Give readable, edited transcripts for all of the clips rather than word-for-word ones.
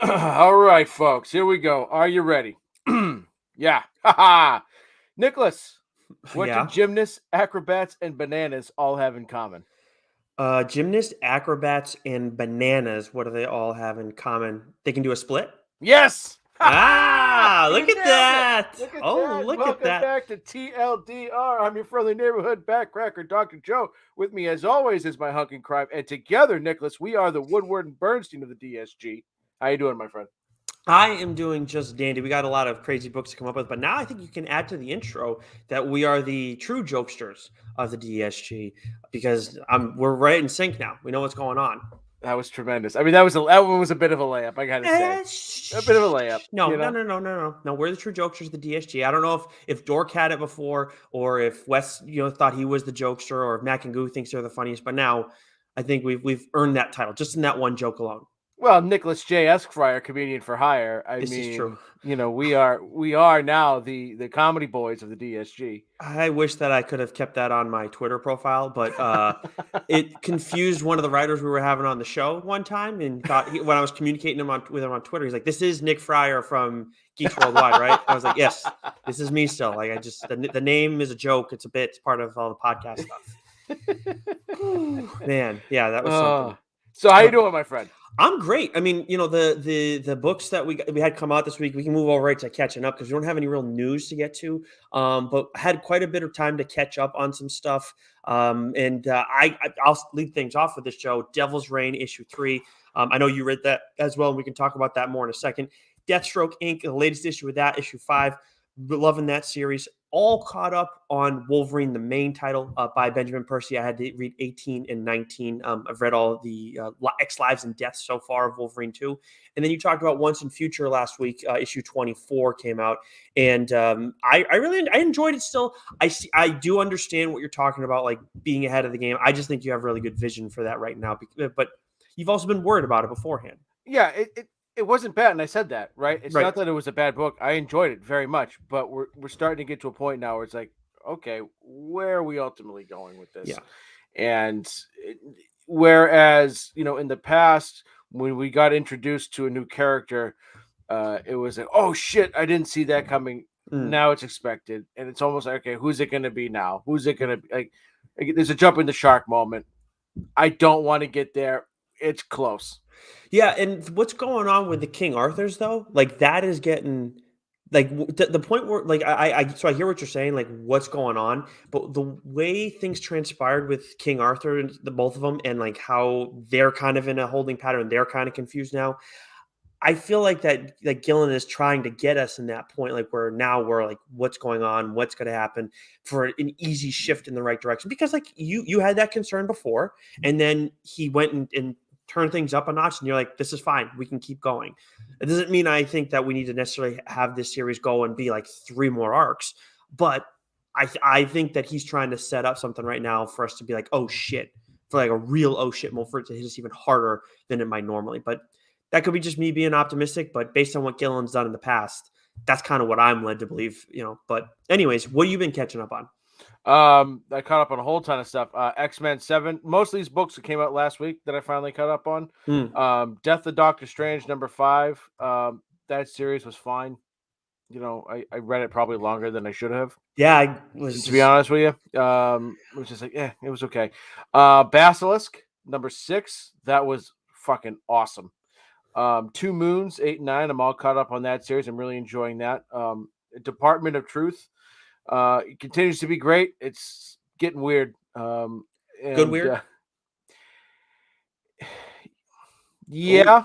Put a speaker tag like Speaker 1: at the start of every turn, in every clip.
Speaker 1: All right, folks, here we go. Are you ready? Yeah. Haha. Nicholas, what do
Speaker 2: Yeah.
Speaker 1: gymnasts, acrobats, and bananas all have in common?
Speaker 2: Gymnasts, acrobats, and bananas. What do they all have in common? They can do a split.
Speaker 1: Yes. Ha!
Speaker 2: Ah,
Speaker 1: You
Speaker 2: look at
Speaker 1: nailed it.
Speaker 2: that.
Speaker 1: Look at
Speaker 2: Oh,
Speaker 1: that.
Speaker 2: look at
Speaker 1: Welcome
Speaker 2: that.
Speaker 1: back to TLDR. I'm your friendly neighborhood backcracker, Dr. Joe. With me, as always, is my hunking crime. And together, Nicholas, we are the Woodward and Bernstein of the DSG. How you doing, my friend?
Speaker 2: I am doing just dandy. We got a lot of crazy books to come up with, but now I think you can add to the intro that we are the true jokesters of the DSG because we're right in sync now. We know what's going on.
Speaker 1: That was tremendous. I mean, that one was a bit of a layup, I gotta say. A bit of a layup,
Speaker 2: No,
Speaker 1: you
Speaker 2: no,
Speaker 1: know?
Speaker 2: no, no, no, no, no. We're the true jokesters of the DSG. I don't know if Dork had it before, or if Wes, thought he was the jokester, or if Mac and Goo thinks they're the funniest. But now, I think we've earned that title just in that one joke alone.
Speaker 1: Well, Nicholas J. Esquire, comedian for hire. I
Speaker 2: This is true.
Speaker 1: mean, we are now the comedy boys of the DSG.
Speaker 2: I wish that I could have kept that on my Twitter profile, but it confused one of the writers we were having on the show one time, and when I was communicating with him on Twitter, he's like, "This is Nick Fryer from Geeks Worldwide, right?" I was like, "Yes, this is me still." Like, the name is a joke; it's a bit, it's part of all the podcast stuff. Man, yeah, that was something.
Speaker 1: So how you
Speaker 2: But
Speaker 1: doing, my friend?
Speaker 2: I'm great. I mean, the books that we had come out this week, we can move over right to catching up because we don't have any real news to get to. But had quite a bit of time to catch up on some stuff. And I'll lead things off with this show. Devil's Reign issue 3. I know you read that as well, and we can talk about that more in a second. Deathstroke Inc., the latest issue with that, issue 5. Loving that series. All caught up on Wolverine, the main title by Benjamin Percy. I had to read 18 and 19. I've read all the X Lives and Deaths so far of Wolverine 2. And then you talked about Once and Future last week. Issue 24 came out. And I really enjoyed it still. I do understand what you're talking about, like being ahead of the game. I just think you have really good vision for that right now. But you've also been worried about it beforehand.
Speaker 1: Yeah, it wasn't bad, and I said that, right? It's
Speaker 2: Right.
Speaker 1: not that it was a bad book. I enjoyed it very much, but we're starting to get to a point now where it's like, okay, where are we ultimately going with this?
Speaker 2: Yeah.
Speaker 1: And whereas, in the past, when we got introduced to a new character, it was like, oh shit, I didn't see that coming.
Speaker 2: Mm.
Speaker 1: Now it's expected, and it's almost like, okay, who's it going to be now? Who's it going to be? Like, there's a jump in the shark moment. I don't want to get there. It's close.
Speaker 2: Yeah, and what's going on with the King Arthurs though? Like that is getting like the point where like so I hear what you're saying, like what's going on, but the way things transpired with King Arthur and the both of them, and like how they're kind of in a holding pattern, they're kind of confused now. I feel like that Gillen is trying to get us in that point, like where now we're like, what's going on, what's going to happen, for an easy shift in the right direction. Because like you had that concern before, and then he went and turned things up a notch, and you're like, this is fine, we can keep going. It doesn't mean I think that we need to necessarily have this series go and be like 3 more arcs, but I think that he's trying to set up something right now for us to be like, oh shit, for like a real oh shit moment, for it to hit us even harder than it might normally. But that could be just me being optimistic, but based on what Gillen's done in the past, that's kind of what I'm led to believe, But anyways, what have you been catching up on?
Speaker 1: I caught up on a whole ton of stuff. X-Men 7. Most of these books that came out last week that I finally caught up on. Death of Doctor Strange #5. That series was fine. I read it probably longer than I should have.
Speaker 2: Yeah, I was
Speaker 1: to be honest with you. It was just like, it was okay. Basilisk #6. That was fucking awesome. 2 Moons 8 and 9. I'm all caught up on that series. I'm really enjoying that. Department of Truth. It continues to be great. It's getting weird.
Speaker 2: good weird.
Speaker 1: Yeah.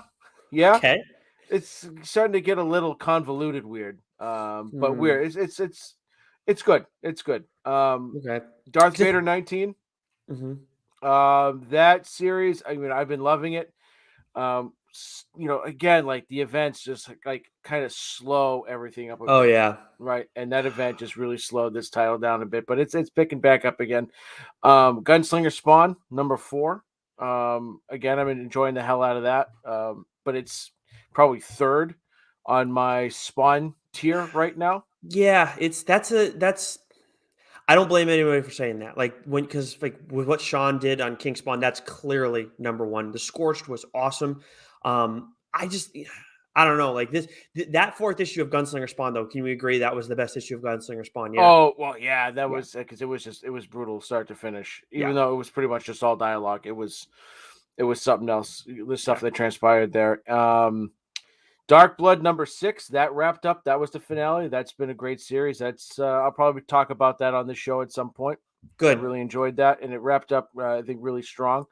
Speaker 2: Okay.
Speaker 1: It's starting to get a little convoluted weird. But weird. It's good. It's good.
Speaker 2: Okay.
Speaker 1: Darth Vader 19.
Speaker 2: Mm-hmm.
Speaker 1: That series, I mean, I've been loving it. Again, like the events just like kind of slow everything up.
Speaker 2: Oh yeah,
Speaker 1: right. And that event just really slowed this title down a bit, but it's picking back up again. Gunslinger Spawn #4. Again, I'm enjoying the hell out of that. But it's probably 3rd on my Spawn tier right now.
Speaker 2: Yeah, that's. I don't blame anybody for saying that. Like because like with what Sean did on King Spawn, that's clearly #1. The Scorched was awesome. I just I don't know, like that fourth issue of Gunslinger Spawn, though. Can we agree that was the best issue of Gunslinger Spawn yet?
Speaker 1: Oh well, yeah, that
Speaker 2: Yeah,
Speaker 1: was because it was brutal start to finish.
Speaker 2: yeah,
Speaker 1: Even though it was pretty much just all dialogue, it was something else. The stuff
Speaker 2: yeah.
Speaker 1: that transpired there. Dark Blood #6 that wrapped up. That was the finale. That's been a great series. That's I'll probably talk about that on the show at some point. I
Speaker 2: Good,
Speaker 1: really enjoyed that, and it wrapped up. I think really strong.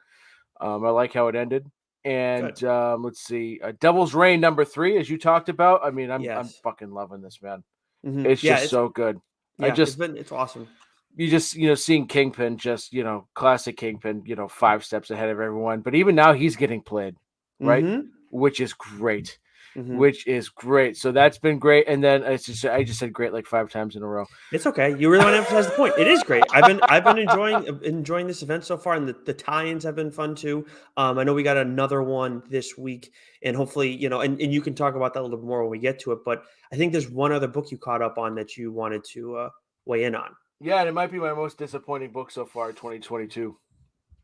Speaker 1: I like how it ended.
Speaker 2: good.
Speaker 1: And let's see, Devil's Reign #3, as you talked about. I mean, I'm
Speaker 2: Yes.
Speaker 1: fucking loving this, man.
Speaker 2: Hmm.
Speaker 1: It's
Speaker 2: Yeah,
Speaker 1: just so good. I
Speaker 2: yeah,
Speaker 1: just
Speaker 2: it's awesome.
Speaker 1: you just seeing Kingpin, just classic Kingpin, 5 steps ahead of everyone. But even now, he's getting played, right?
Speaker 2: Hmm.
Speaker 1: Which is great.
Speaker 2: Hmm.
Speaker 1: Which is great. So that's been great. And then I just said great like 5 times in a row.
Speaker 2: It's okay. You really want to emphasize the point. It is great. I've been enjoying this event so far, and the tie-ins have been fun too. I know we got another one this week, and hopefully, and you can talk about that a little bit more when we get to it. But I think there's one other book you caught up on that you wanted to weigh in on.
Speaker 1: Yeah, and it might be my most disappointing book so far, 2022,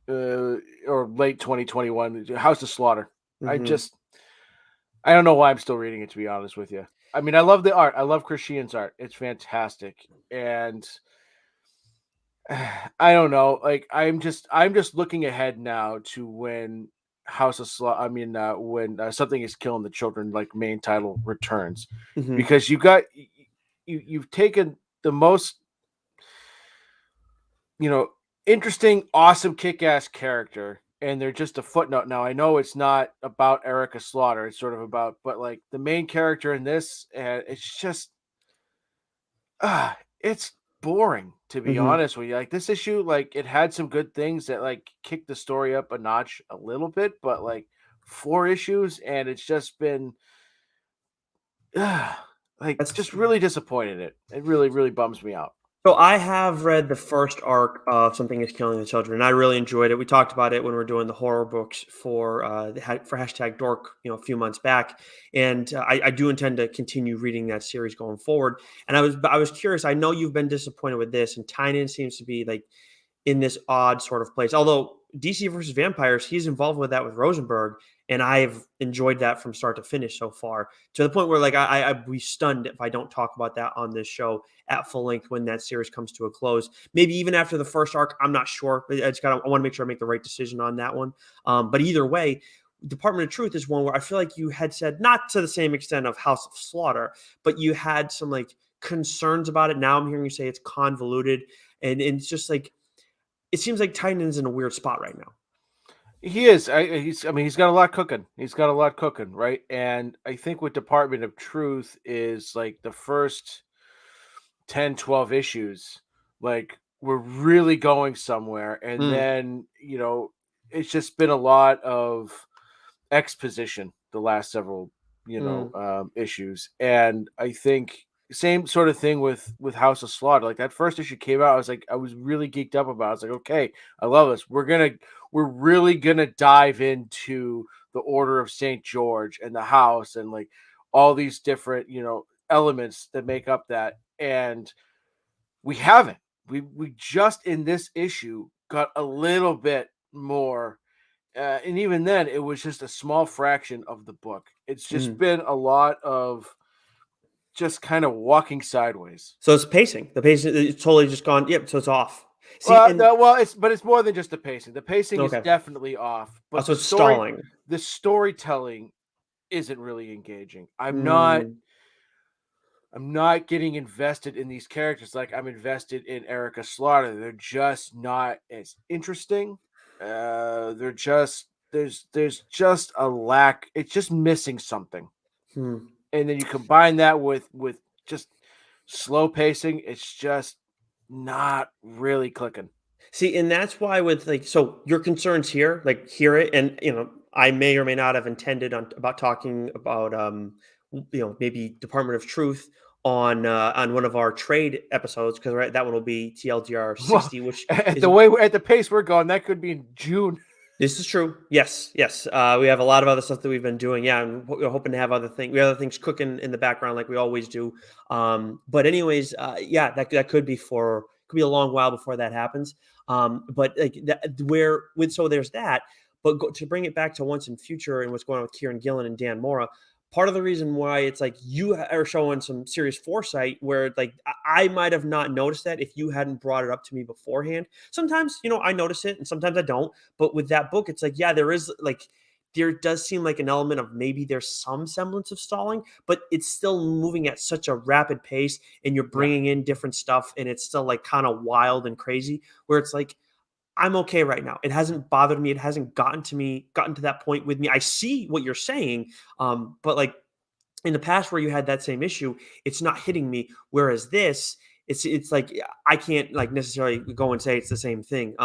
Speaker 1: or late 2021. House of Slaughter. I
Speaker 2: Hmm.
Speaker 1: just I don't know why I'm still reading it, to be honest with you. I mean, I love the art. I love Chris Sheehan's art. It's fantastic, and I don't know. Like I'm just looking ahead now to when House of Slaughter. I mean, when Something is Killing the Children, like main title returns,
Speaker 2: Hmm.
Speaker 1: because you've taken the most you know interesting, awesome, kick-ass character, and they're just a footnote. Now I know it's not about Erica Slaughter. It's sort of about, but like the main character in this, it's just it's boring, to be
Speaker 2: Hmm.
Speaker 1: honest with you. Like this issue, like it had some good things that like kicked the story up a notch a little bit, but like 4 issues, and it's just been like
Speaker 2: That's
Speaker 1: just really disappointed. It really, really bums me out.
Speaker 2: So I have read the first arc of Something Is Killing the Children, and I really enjoyed it. We talked about it when we were doing the horror books for for hashtag Dork, a few months back, and I do intend to continue reading that series going forward. And I was curious. I know you've been disappointed with this, and Tynan seems to be like in this odd sort of place. Although DC versus Vampires, he's involved with that with Rosenberg, and I've enjoyed that from start to finish so far. To the point where like I'd be stunned if I don't talk about that on this show at full length when that series comes to a close. Maybe even after the first arc, I'm not sure. I want to make sure I make the right decision on that one. But either way, Department of Truth is one where I feel like you had said, not to the same extent of House of Slaughter, but you had some like concerns about it. Now I'm hearing you say it's convoluted, and it's just like it seems like Tynan's in a weird spot right now.
Speaker 1: He is. I mean, he's got a lot cooking. He's got a lot cooking, right? And I think with Department of Truth is like the first 10, 12 issues, like we're really going somewhere. And
Speaker 2: Mm,
Speaker 1: then, it's just been a lot of exposition the last several,
Speaker 2: mm,
Speaker 1: issues. And I think same sort of thing with House of Slaughter. Like that first issue came out, I was really geeked up about it. I was like, okay, I love this. We're really gonna dive into the Order of St. George and the house and like all these different, elements that make up that. And we haven't. We just in this issue got a little bit more, and even then, it was just a small fraction of the book. It's just
Speaker 2: mm.
Speaker 1: been a lot of just kind of walking sideways.
Speaker 2: So it's pacing. The pacing it's totally just gone. Yep. So it's off. See,
Speaker 1: Well,
Speaker 2: and
Speaker 1: no, well, it's more than just the pacing. The pacing is
Speaker 2: okay.
Speaker 1: definitely off, but
Speaker 2: So it's stalling.
Speaker 1: the storytelling isn't really engaging.
Speaker 2: Mm,
Speaker 1: I'm not getting invested in these characters like I'm invested in Erica Slaughter. They're just not as interesting. They're just there's just a lack. It's just missing something.
Speaker 2: hmm.
Speaker 1: And then you combine that with just slow pacing. It's just not really clicking.
Speaker 2: See, and that's why with like so your concerns here, like hear it, and I may or may not have intended about talking about maybe Department of Truth on one of our trade episodes because right that one will be TLDR
Speaker 1: Well,
Speaker 2: 60, which
Speaker 1: at
Speaker 2: is
Speaker 1: at the pace we're going, that could be in June.
Speaker 2: this is true. Yes, yes. We have a lot of other stuff that we've been doing. Yeah, and we're hoping to have other things. We have other things cooking in the background like we always do. But anyways, yeah, that could be a long while before that happens. But like that, where with so there's that. But to bring it back to Once and Future and what's going on with Kieran Gillen and Dan Mora, part of the reason why it's like you are showing some serious foresight where like I might have not noticed that if you hadn't brought it up to me beforehand. Sometimes, I notice it and sometimes I don't. But with that book, it's like, yeah, there does seem like an element of maybe there's some semblance of stalling, but it's still moving at such a rapid pace and you're
Speaker 1: Yeah.
Speaker 2: bringing in different stuff and it's still like kind of wild and crazy where it's like, I'm okay right now. It hasn't bothered me. It hasn't gotten to that point with me. I see what you're saying. But like in the past where you had that same issue, it's not hitting me. Whereas this, it's like I can't like necessarily go and say it's the same thing.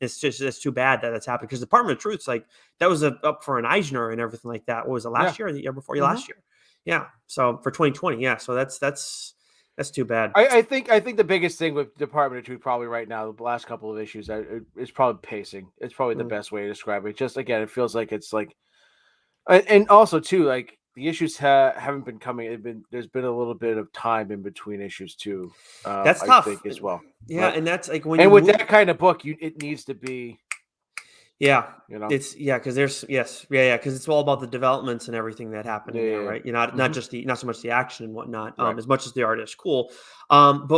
Speaker 2: It's too bad that that's happened because Department of Truth's like that was up for an Eisner and everything like that. What was it
Speaker 1: Yeah.
Speaker 2: last year or the year before?
Speaker 1: Mhm.
Speaker 2: Last year. Yeah. So for 2020, yeah. So that's too bad.
Speaker 1: I think the biggest thing with Department of Truth probably right now, the last couple of issues, is probably pacing. It's probably the
Speaker 2: Mm.
Speaker 1: best way to describe it. Just again, it feels like it's like, and also too, like the issues haven't been coming. There's been a little bit of time in between issues too.
Speaker 2: That's
Speaker 1: I
Speaker 2: tough.
Speaker 1: think as well.
Speaker 2: Yeah,
Speaker 1: But
Speaker 2: and that's like when you
Speaker 1: and with
Speaker 2: move.
Speaker 1: that kind of book, it needs to be,
Speaker 2: Yeah,
Speaker 1: you know,
Speaker 2: it's because there's yes, yeah, because it's all about the developments and everything that happened in there,
Speaker 1: yeah.
Speaker 2: right? You're not
Speaker 1: Hmm.
Speaker 2: not so much the action and whatnot,
Speaker 1: Right.
Speaker 2: as much as the art is cool. But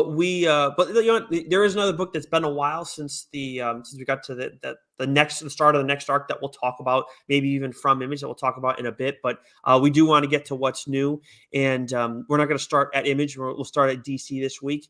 Speaker 2: there is another book that's been a while since we got to the start of the next arc that we'll talk about, maybe even from Image that we'll talk about in a bit. But we do want to get to what's new, and we're not going to start at Image. We'll start at DC this week.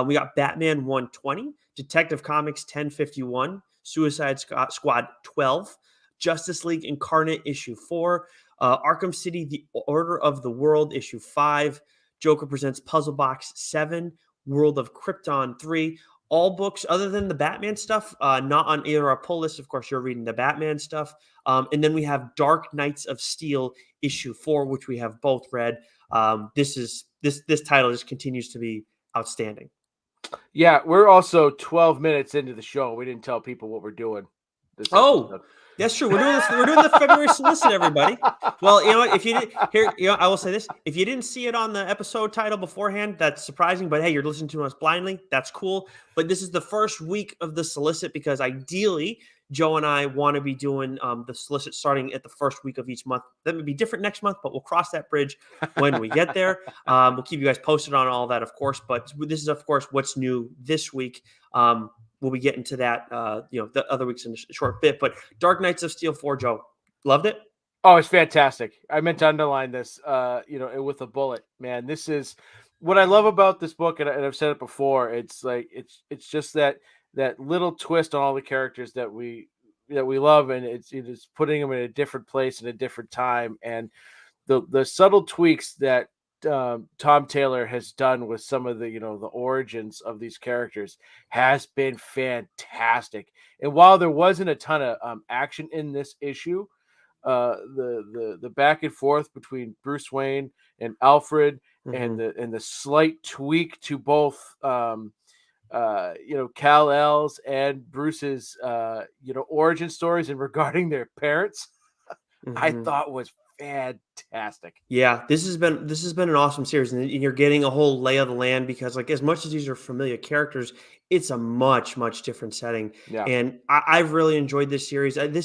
Speaker 2: We got Batman 120, Detective Comics 1051. Suicide Squad 12, Justice League Incarnate issue 4, Arkham City The Order of the World issue 5, Joker Presents Puzzle Box 7, World of Krypton 3. All books other than the Batman stuff, not on either our pull list. Of course, you're reading the Batman stuff. And then we have Dark Knights of Steel issue 4, which we have both read. This title just continues to be outstanding.
Speaker 1: Yeah, we're also 12 minutes into the show. We didn't tell people what we're doing this
Speaker 2: Oh,
Speaker 1: episode.
Speaker 2: that's true. We're doing this. We're doing the February solicit, everybody. Well, you know what? If you did here, I will say this: if you didn't see it on the episode title beforehand, that's surprising. But hey, you're listening to us blindly. That's cool. But this is the first week of the solicit because ideally, Joe and I want to be doing the solicit starting at the first week of each month. That would be different next month, but we'll cross that bridge when we get there. We'll keep you guys posted on all that, of course. But this is, of course, what's new this week. We'll be getting to that, the other weeks in a short bit. But Dark Knights of Steel 4, Joe, loved it.
Speaker 1: Oh, it's fantastic. I meant to underline this, with a bullet, man. This is what I love about this book, and I've said it before. It's like it's just that little twist on all the characters that we love, and it's putting them in a different place in a different time, and the subtle tweaks that Tom Taylor has done with some of the the origins of these characters has been fantastic. And while there wasn't a ton of action in this issue, the back and forth between Bruce Wayne and Alfred, and the slight tweak to both Kal-El's and Bruce's origin stories and regarding their parents, I thought was fantastic.
Speaker 2: Yeah, this has been an awesome series, and you're getting a whole lay of the land because, like, as much as these are familiar characters, it's a much different setting.
Speaker 1: Yeah.
Speaker 2: And I've really enjoyed this series. We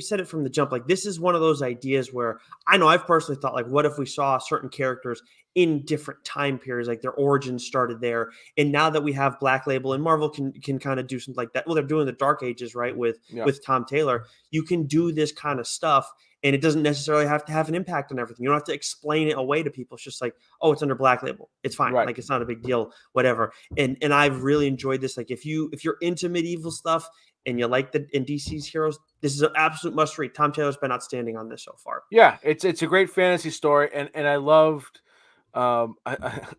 Speaker 2: said it from the jump. Like, this is one of those ideas where I know I've personally thought, like, what if we saw certain characters in different time periods, like their origins started there, and now that we have Black Label and Marvel can kind of do something like that. Well, they're doing the Dark Ages, right, with Tom Taylor. You can do this kind of stuff. And it doesn't necessarily have to have an impact on everything. You don't have to explain it away to people. It's just like, oh, it's under Black Label. It's fine.
Speaker 1: Right.
Speaker 2: Like, it's not a big deal, whatever. And I've really enjoyed this. Like, if you're into medieval stuff and you like in DC's heroes, this is an absolute must read. Tom Taylor's been outstanding on this so far.
Speaker 1: Yeah, it's a great fantasy story, and I loved I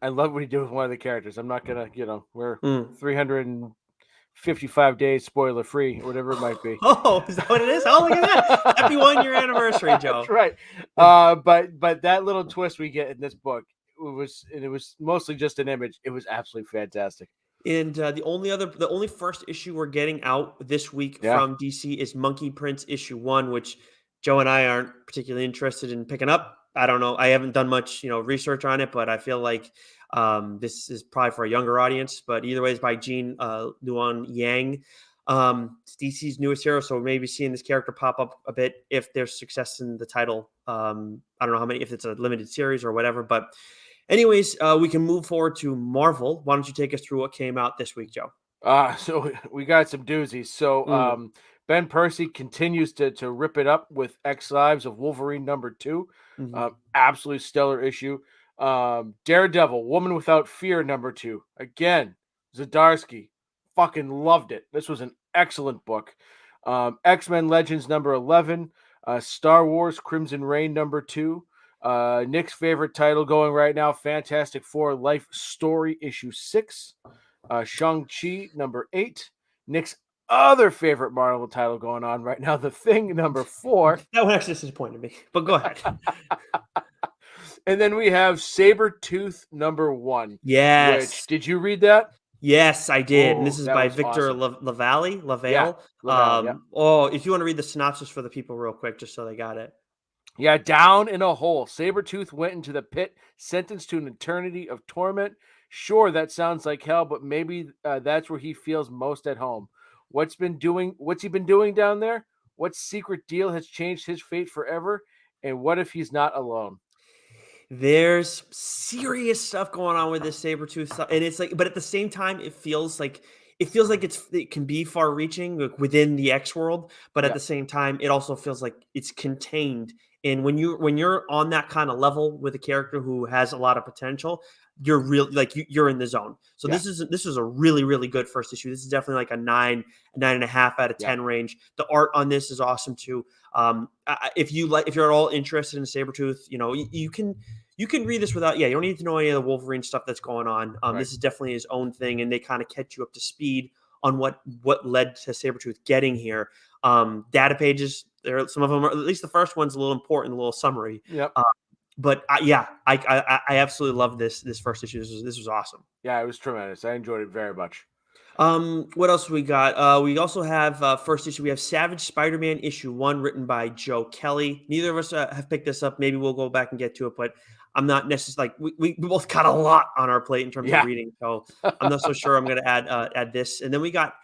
Speaker 1: love what he did with one of the characters. I'm not gonna, we're 355 days spoiler free, whatever it might be.
Speaker 2: Oh, is that what it is? Oh, look at that. Happy 1 year anniversary, Joe.
Speaker 1: That's right. But that little twist we get in this book, it was mostly just an image. It was absolutely fantastic.
Speaker 2: And the only first issue we're getting out this week from DC is Monkey Prince issue 1, which Joe and I aren't particularly interested in picking up. I don't know. I haven't done much, research on it, but I feel like this is probably for a younger audience. But either way, it's by Gene Luan Yang. It's DC's newest hero, so maybe seeing this character pop up a bit if there's success in the title. I don't know how many, if it's a limited series or whatever, but anyways, we can move forward to Marvel. Why don't you take us through what came out this week, Joe?
Speaker 1: So we got some doozies. So
Speaker 2: Mm.
Speaker 1: Ben Percy continues to rip it up with X Lives of Wolverine #2.
Speaker 2: Mm-hmm.
Speaker 1: Absolutely stellar issue. Daredevil, Woman Without Fear #2. Again, Zdarsky. Fucking loved it. This was an excellent book. X-Men Legends #11. Star Wars Crimson Reign #2. Nick's favorite title going right now, Fantastic Four Life Story issue 6. Shang-Chi #8. Nick's other favorite Marvel title going on right now, The Thing #4.
Speaker 2: That one actually disappointed me, but go ahead.
Speaker 1: And then we have Sabertooth #1.
Speaker 2: Yes.
Speaker 1: Which, did you read that?
Speaker 2: Yes, I did. And this
Speaker 1: Oh,
Speaker 2: is
Speaker 1: that
Speaker 2: by
Speaker 1: was
Speaker 2: Victor
Speaker 1: awesome.
Speaker 2: Lavalley.
Speaker 1: Yeah, Lavelle, yeah.
Speaker 2: Oh, if you want to read the synopsis for the people real quick, just so they got it.
Speaker 1: Yeah, down in a hole. Sabretooth went into the pit, sentenced to an eternity of torment. Sure, that sounds like hell, but maybe that's where he feels most at home. What's he been doing down there? What secret deal has changed his fate forever? And what if he's not alone?
Speaker 2: There's serious stuff going on with this Sabertooth stuff. And it's like, but at the same time, it feels like it can be far reaching, like, within the X world, but at
Speaker 1: Yeah,
Speaker 2: the same time, it also feels like it's contained. And when you're on that kind of level with a character who has a lot of potential, you're real like you're in the zone. So
Speaker 1: yeah,
Speaker 2: this is a really, really good first issue. This is definitely like a 9.5 out of
Speaker 1: yeah.
Speaker 2: 10 range. The art on this is awesome too. If you're at all interested in Sabretooth, you can read this without, you don't need to know any of the Wolverine stuff that's going on.
Speaker 1: Right.
Speaker 2: This is definitely his own thing, and they kind of catch you up to speed on what led to Sabretooth getting here. Data pages, some of them are, at least the first one's a little important, a little summary.
Speaker 1: Yep.
Speaker 2: But I absolutely love this first issue. This was awesome.
Speaker 1: Yeah, it was tremendous. I enjoyed it very much.
Speaker 2: What else we got? We also have first issue. We have Savage Spider-Man #1, written by Joe Kelly. Neither of us have picked this up. Maybe we'll go back and get to it, but I'm not necessarily like we both got a lot on our plate in terms of
Speaker 1: Yeah.
Speaker 2: reading, so I'm not so sure I'm going to add this. And then we got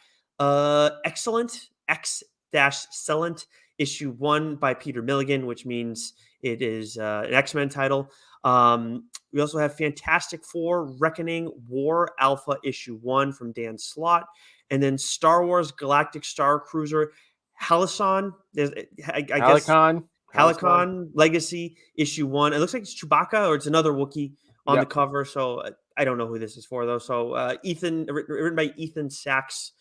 Speaker 2: Excellent Excellent #1 by Peter Milligan, which means it is an X-Men title. We also have Fantastic Four Reckoning War Alpha #1 from Dan Slott. And then Star Wars Galactic Star Cruiser Halcyon. I guess
Speaker 1: Helicon.
Speaker 2: Halcyon Legacy #1. It looks like it's Chewbacca, or it's another Wookiee on the
Speaker 1: Yep.
Speaker 2: cover. So I don't know who this is for, though. So written by Ethan Sachs.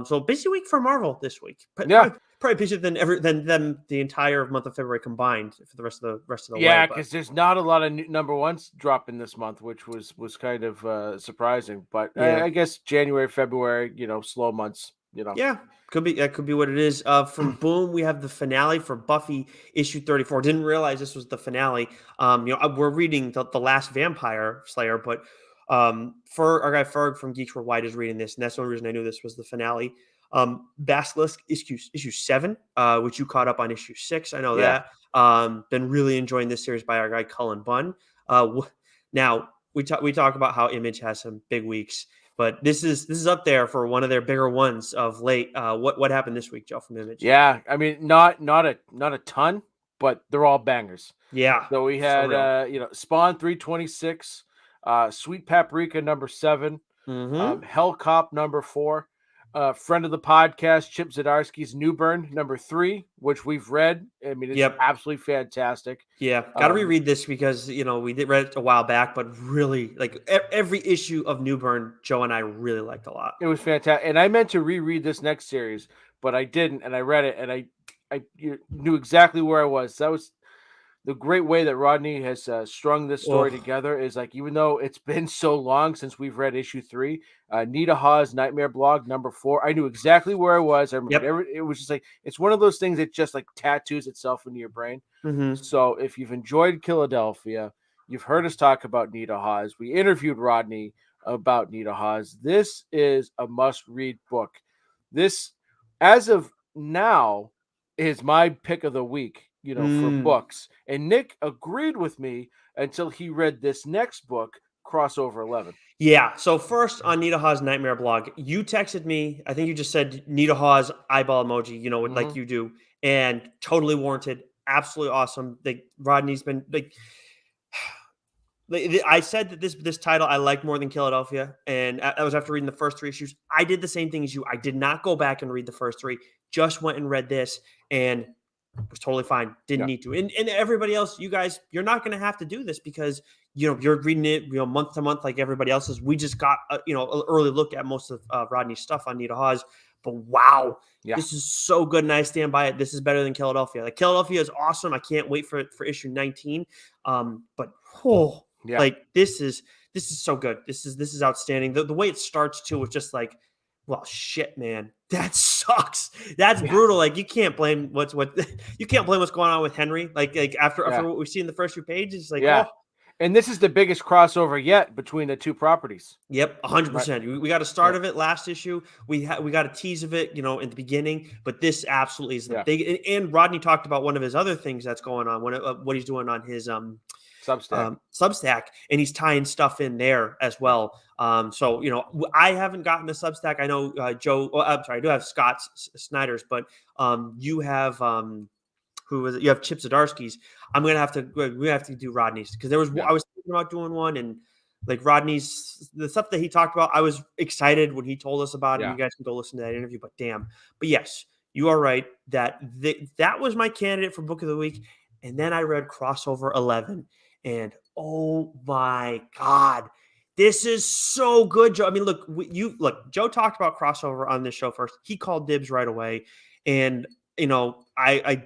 Speaker 2: So busy week for Marvel this week.
Speaker 1: Yeah.
Speaker 2: Probably busier than them the entire month of February combined for the rest of the way.
Speaker 1: Yeah,
Speaker 2: But
Speaker 1: because there's not a lot of new #1s dropping this month, which was kind of surprising. But
Speaker 2: yeah.
Speaker 1: I guess January, February, slow months.
Speaker 2: Yeah, that could be what it is. From Boom, we have the finale for Buffy #34. Didn't realize this was the finale. We're reading the last Vampire Slayer, but for our guy Ferg from Geeks Worldwide is reading this, and that's the only reason I knew this was the finale. Basilisk issue 7, which you caught up on issue 6. I know
Speaker 1: Yeah.
Speaker 2: that. Been really enjoying this series by our guy Cullen Bunn. Now we talk about how Image has some big weeks. But this is up there for one of their bigger ones of late. What happened this week, Joe, from Image?
Speaker 1: Yeah, I mean, not a ton, but they're all bangers.
Speaker 2: Yeah.
Speaker 1: So we
Speaker 2: for
Speaker 1: had
Speaker 2: real.
Speaker 1: Spawn 326, Sweet Paprika #7,
Speaker 2: Mm-hmm.
Speaker 1: Hell Cop #4, friend of the podcast Chip Zdarsky's Newburn #3, which we've read. I mean, it's
Speaker 2: Yep.
Speaker 1: absolutely fantastic.
Speaker 2: Yeah. Got to reread this because we did read it a while back, but really, like every issue of Newburn, Joe and I really liked a lot.
Speaker 1: It was fantastic, and I meant to reread this next series, but I didn't, and I read it, and I knew exactly where I was. That was the great way that Rodney has strung this story
Speaker 2: Oh,
Speaker 1: together. Is like, even though it's been so long since we've read issue 3, Nita Hawes' Nightmare Blog #4, I knew exactly where I was. I remembered
Speaker 2: yep.
Speaker 1: it was just like, it's one of those things that just like tattoos itself into your brain.
Speaker 2: Mm-hmm.
Speaker 1: So if you've enjoyed Philadelphia, you've heard us talk about Nita Hawes. We interviewed Rodney about Nita Hawes. This is a must-read book. This, as of now, is my pick of the week, for
Speaker 2: Mm.
Speaker 1: books. And Nick agreed with me until he read this next book, crossover 11.
Speaker 2: Yeah. So first on Nita Hawes' Nightmare blog, you texted me. I think you just said Nita Hawes eyeball emoji. You know, like you do, and totally warranted. Absolutely awesome. Like Rodney's been like. I said that this title I like more than Philadelphia, and that was after reading the first 3 issues. I did the same thing as you. I did not go back and read the first 3. Just went and read this, and was totally fine. Didn't need to. And everybody else, you guys, you're not going to have to do this because you're reading it month to month like everybody else is. We just got an early look at most of Rodney's stuff on Nita Hawes, but wow, this is so good, and I stand by it. This is better than Philadelphia. Like Philadelphia is awesome. I can't wait for issue 19. But like this is so good. This is outstanding. The way it starts too is just like, well, shit, man, that sucks. That's brutal. Like you can't blame what's going on with Henry. Like after what we see in the first few pages, like
Speaker 1: and this is the biggest crossover yet between the two properties.
Speaker 2: Yep, 100%. We got a start of it last issue. We got a tease of it, in the beginning. But this absolutely is the big. And Rodney talked about one of his other things that's going on. What he's doing on his Substack, and he's tying stuff in there as well. So I haven't gotten a Substack. I know Joe. Well, I'm sorry, I do have Scott Snyder's, but you have who is it? You have Chip Zdarsky's. We have to do Rodney's because I was thinking about doing one, and like Rodney's the stuff that he talked about. I was excited when he told us about it. You guys can go listen to that interview. But yes, you are right that was my candidate for Book of the Week, and then I read Crossover 11. And oh my God, this is so good, Joe. I mean, look, Joe talked about crossover on this show first. He called dibs right away, and I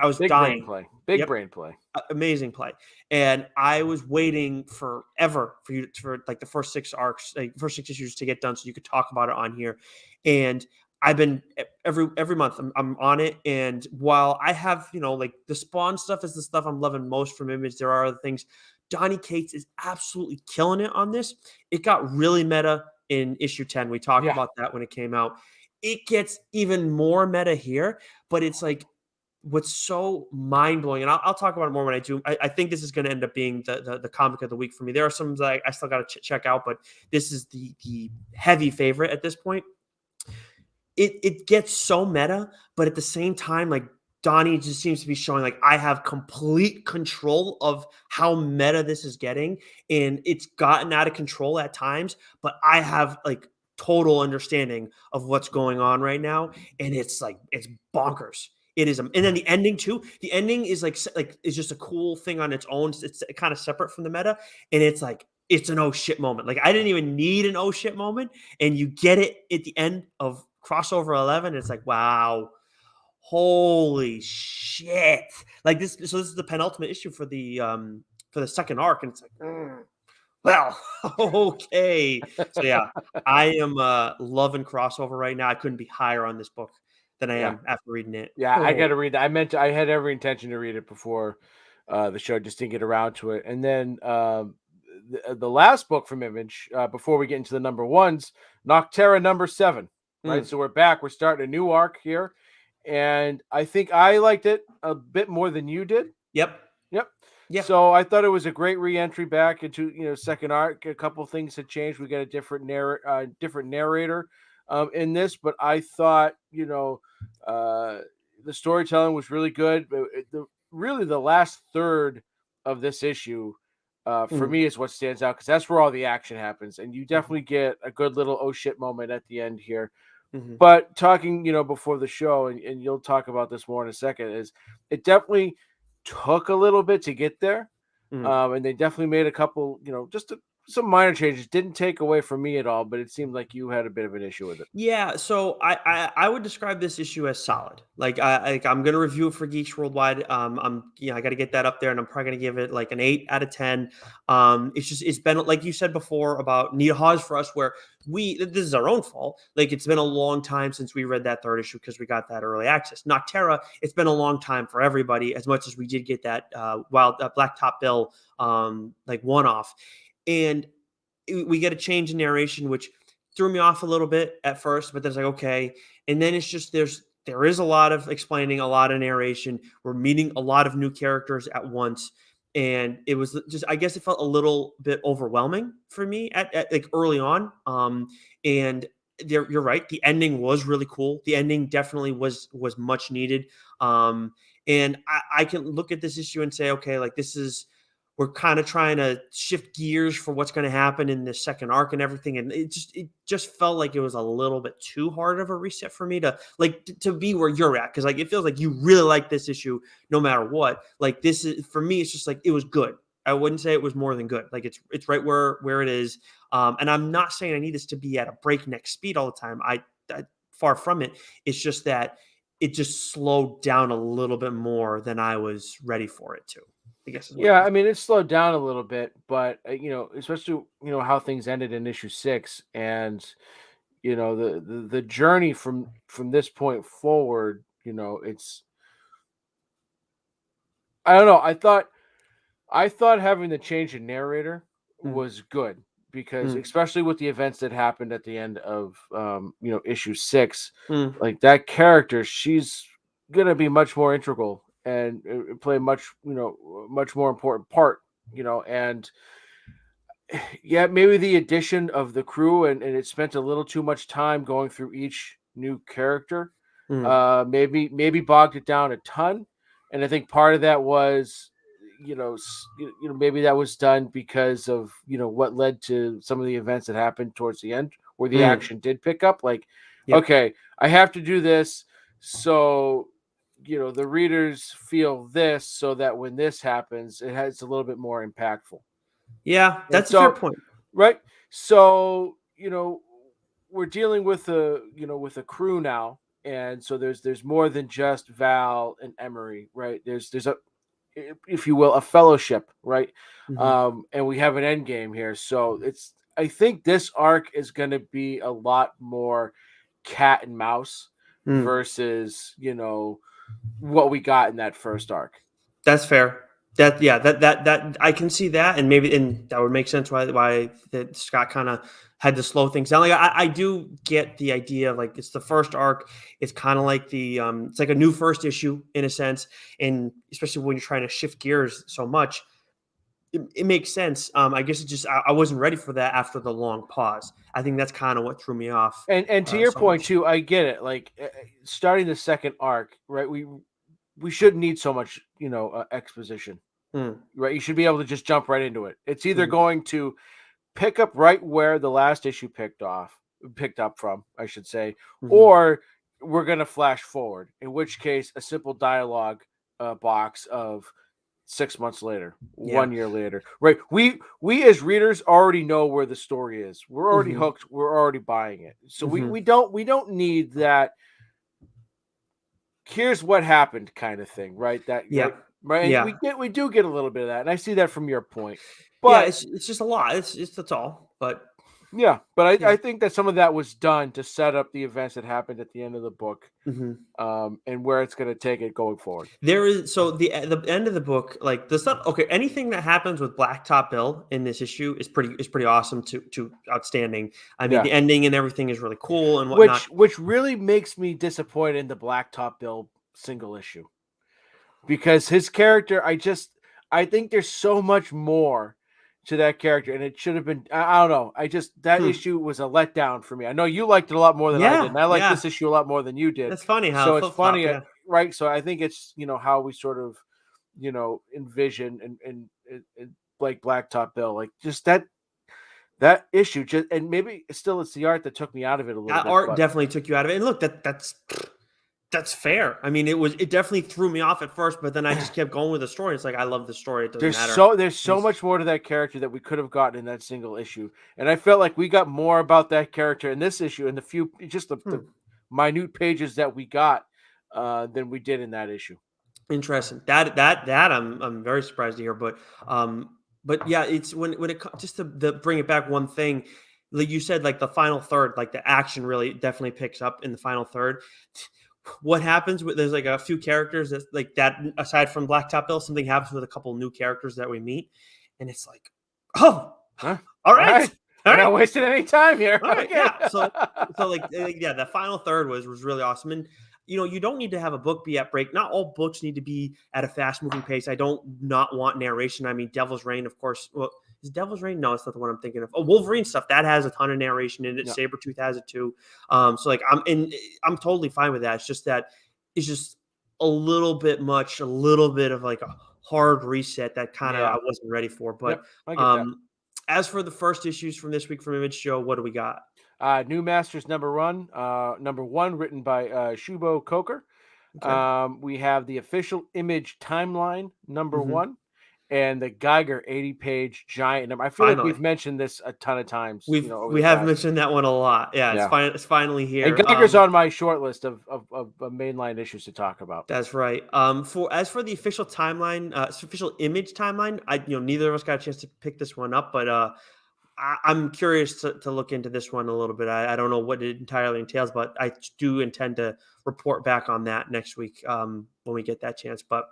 Speaker 2: was
Speaker 1: big
Speaker 2: dying.
Speaker 1: Brain play,
Speaker 2: amazing play, and I was waiting forever for like the first 6 arcs, like first 6 issues to get done, so you could talk about it on here, and I've been every month I'm on it. And while I have, like the Spawn stuff is the stuff I'm loving most from Image, there are other things. Donny Cates is absolutely killing it on this. It got really meta in issue 10. We talked about that when it came out. It gets even more meta here, but it's like what's so mind blowing. And I'll talk about it more when I do. I think this is going to end up being the comic of the week for me. There are some that I still got to check out, but this is the heavy favorite at this point. It gets so meta, but at the same time, like Donnie just seems to be showing like I have complete control of how meta this is getting, and it's gotten out of control at times, but I have like total understanding of what's going on right now, and it's bonkers. It is, and then the ending too. The ending is like is just a cool thing on its own. It's kind of separate from the meta, and it's like it's an oh shit moment. Like I didn't even need an oh shit moment, and you get it at the end of Crossover 11. It's like, wow, holy shit. Like this. So this is the penultimate issue for the second arc. And it's like, well, okay. So yeah, I am loving Crossover right now. I couldn't be higher on this book than I am after reading it.
Speaker 1: Yeah, I got to read that. I had every intention to read it before the show, just didn't get around to it. And then the last book from Image, before we get into the number ones, Nocterra number 7. Right, so we're back. We're starting a new arc here, and I think I liked it a bit more than you did.
Speaker 2: Yep.
Speaker 1: Yeah. So I thought it was a great re-entry back into second arc. A couple of things had changed. We got a different narrator in this, but I thought the storytelling was really good. Really, the last third of this issue for me is what stands out because that's where all the action happens, and you definitely get a good little oh shit moment at the end here. But talking, before the show, and you'll talk about this more in a second, is it definitely took a little bit to get there. And they definitely made a couple, just some minor changes. Didn't take away from me at all, but it seemed like you had a bit of an issue with it.
Speaker 2: Yeah, so I would describe this issue as solid. Like I'm gonna review it for Geeks Worldwide. I got to get that up there, and I'm probably gonna give it like an 8 out of 10. It's been like you said before about Nita Hawes for us, where this is our own fault. Like it's been a long time since we read that third issue because we got that early access. Nocterra, it's been a long time for everybody, as much as we did get that Blacktop Bill like one-off. And we get a change in narration, which threw me off a little bit at first, but then it's like, okay. And then it's just, there is a lot of explaining, a lot of narration. We're meeting a lot of new characters at once. and it was just, I guess it felt a little bit overwhelming for me at like early on. And you're right. The ending was really cool. The ending definitely was much needed. And I can look at this issue and say, okay, like this is, we're kind of trying to shift gears for what's going to happen in the second arc and everything. And it just felt like it was a little bit too hard of a reset for me to like to be where you're at. Cause like, it feels like you really like this issue no matter what. Like this is, for me, it's just like, it was good. I wouldn't say it was more than good. Like it's right where it is. And I'm not saying I need this to be at a breakneck speed all the time. I far from it. It's just that it just slowed down a little bit more than I was ready for it to. I guess.
Speaker 1: Yeah, I mean it slowed down a little bit, but especially how things ended in issue 6, and the journey from this point forward. It's I don't know. I thought having the change in narrator
Speaker 2: Mm,
Speaker 1: was good because,
Speaker 2: mm,
Speaker 1: especially with the events that happened at the end of issue 6,
Speaker 2: mm.
Speaker 1: like that character, she's gonna be much more integral and play much more important part. And yeah, maybe the addition of the crew and it spent a little too much time going through each new character.
Speaker 2: Mm,
Speaker 1: Maybe bogged it down a ton, and I think part of that was, maybe that was done because of what led to some of the events that happened towards the end, where the
Speaker 2: mm.
Speaker 1: action did pick up. Like,
Speaker 2: Yep.
Speaker 1: okay, I have to do this, so the readers feel this, so that when this happens, it has a little bit more impactful.
Speaker 2: Yeah,
Speaker 1: And
Speaker 2: that's a fair
Speaker 1: so,
Speaker 2: point.
Speaker 1: right, so we're dealing with a crew now, and so there's more than just Val and Emery, right? There's a, if you will, a fellowship, right?
Speaker 2: Mhm.
Speaker 1: And we have an end game here, so I think this arc is going to be a lot more cat and mouse
Speaker 2: Mm.
Speaker 1: versus what we got in that first arc.
Speaker 2: That's fair. That yeah, that I can see that, and maybe and that would make sense why that Scott kind of had to slow things down. Like I do get the idea. Like it's the first arc. It's kind of like it's like a new first issue in a sense, and especially when you're trying to shift gears so much, it makes sense. I guess it just I wasn't ready for that after the long pause. I think that's kind of what threw me off
Speaker 1: And to your
Speaker 2: so
Speaker 1: point
Speaker 2: much.
Speaker 1: too, I get it. Like, starting the second arc, right? We shouldn't need so much, exposition,
Speaker 2: Mm,
Speaker 1: right? You should be able to just jump right into it. It's either
Speaker 2: mhm,
Speaker 1: going to pick up right where the last issue picked up from, I should say,
Speaker 2: mhm.
Speaker 1: or we're going to flash forward, in which case a simple dialogue box of 6 months later,
Speaker 2: Yeah.
Speaker 1: 1 year later, right? We as readers already know where the story is. We're already
Speaker 2: Hmm.
Speaker 1: hooked. We're already buying it. So we
Speaker 2: Hmm.
Speaker 1: we don't we don't need that. Here's what happened kind of thing, right? That
Speaker 2: Yeah.
Speaker 1: right. And
Speaker 2: Yeah.
Speaker 1: we do get a little bit of that, and I see that from your point.
Speaker 2: Yeah.
Speaker 1: But
Speaker 2: It's just a lot. It's that's all. But
Speaker 1: yeah, but I
Speaker 2: yeah.
Speaker 1: think that some of that was done to set up the events that happened at the end of the book,
Speaker 2: Hmm.
Speaker 1: and where it's going to take it going forward.
Speaker 2: There is so the end of the book, like the stuff. Okay, anything that happens with Blacktop Bill in this issue is pretty awesome to outstanding. I mean,
Speaker 1: Yeah,
Speaker 2: the ending and everything is really cool and whatnot.
Speaker 1: which really makes me disappointed in the Blacktop Bill single issue, because his character, I think there's so much more to that character, and it should have been. I don't know. That
Speaker 2: Hmm.
Speaker 1: issue was a letdown for me. I know you liked it a lot more than I did,
Speaker 2: Yeah.
Speaker 1: and I like
Speaker 2: Yeah.
Speaker 1: this issue a lot more than you did.
Speaker 2: That's funny how
Speaker 1: So it's
Speaker 2: flip flop.
Speaker 1: funny,
Speaker 2: Yeah.
Speaker 1: right? So I think it's how we sort of envision and like Blacktop Bill, like just that issue, just and maybe still it's the art that took me out of it a little
Speaker 2: That
Speaker 1: bit,
Speaker 2: art
Speaker 1: but
Speaker 2: definitely took you out of it. And look, that's fair. I mean, it definitely threw me off at first, but then I just kept going with the story. It's like I love the story. It doesn't matter.
Speaker 1: there's so
Speaker 2: He's
Speaker 1: much more to that character that we could have gotten in that single issue, and I felt like we got more about that character in this issue, in the few just the
Speaker 2: hmm,
Speaker 1: minute pages that we got, than we did in that issue.
Speaker 2: interesting. That I'm very surprised to hear. But yeah, it's when just to bring it back one thing, like you said, like the final third, like the action really definitely picks up in the final third. What happens with there's like a few characters that like that aside from Blacktop Bill, something happens with a couple new characters that we meet, and it's like, oh,
Speaker 1: Huh?
Speaker 2: all
Speaker 1: All
Speaker 2: right,
Speaker 1: right,
Speaker 2: all
Speaker 1: we're
Speaker 2: right,
Speaker 1: not wasting any time here.
Speaker 2: all right,
Speaker 1: Okay.
Speaker 2: yeah. So like yeah, the final third was really awesome, and you don't need to have a book be at break. Not all books need to be at a fast moving pace. I don't not want narration. I mean, Devil's Reign, of course. Well, is Devil's Reign? No, it's not the one I'm thinking of. Oh, Wolverine stuff that has a ton of narration in it.
Speaker 1: Yeah.
Speaker 2: Sabertooth has it too. So like I'm totally fine with that. It's just that it's just a little bit much, a little bit of like a hard reset that kind of I wasn't ready for. But
Speaker 1: I get that.
Speaker 2: as for the first issues from this week from Image Joe, what do we got?
Speaker 1: New Masters number one, written by Shubo Coker.
Speaker 2: Okay.
Speaker 1: We have the official Image timeline number
Speaker 2: Mhm.
Speaker 1: one, and the Geiger 80-page giant. I feel like we've mentioned this a ton of times.
Speaker 2: We have mentioned that one a lot. Yeah, it's finally here.
Speaker 1: And Geiger's on my short list of mainline issues to talk about.
Speaker 2: That's right. For the official timeline, official Image timeline, neither of us got a chance to pick this one up, but I'm curious to look into this one a little bit. I don't know what it entirely entails, but I do intend to report back on that next week when we get that chance. But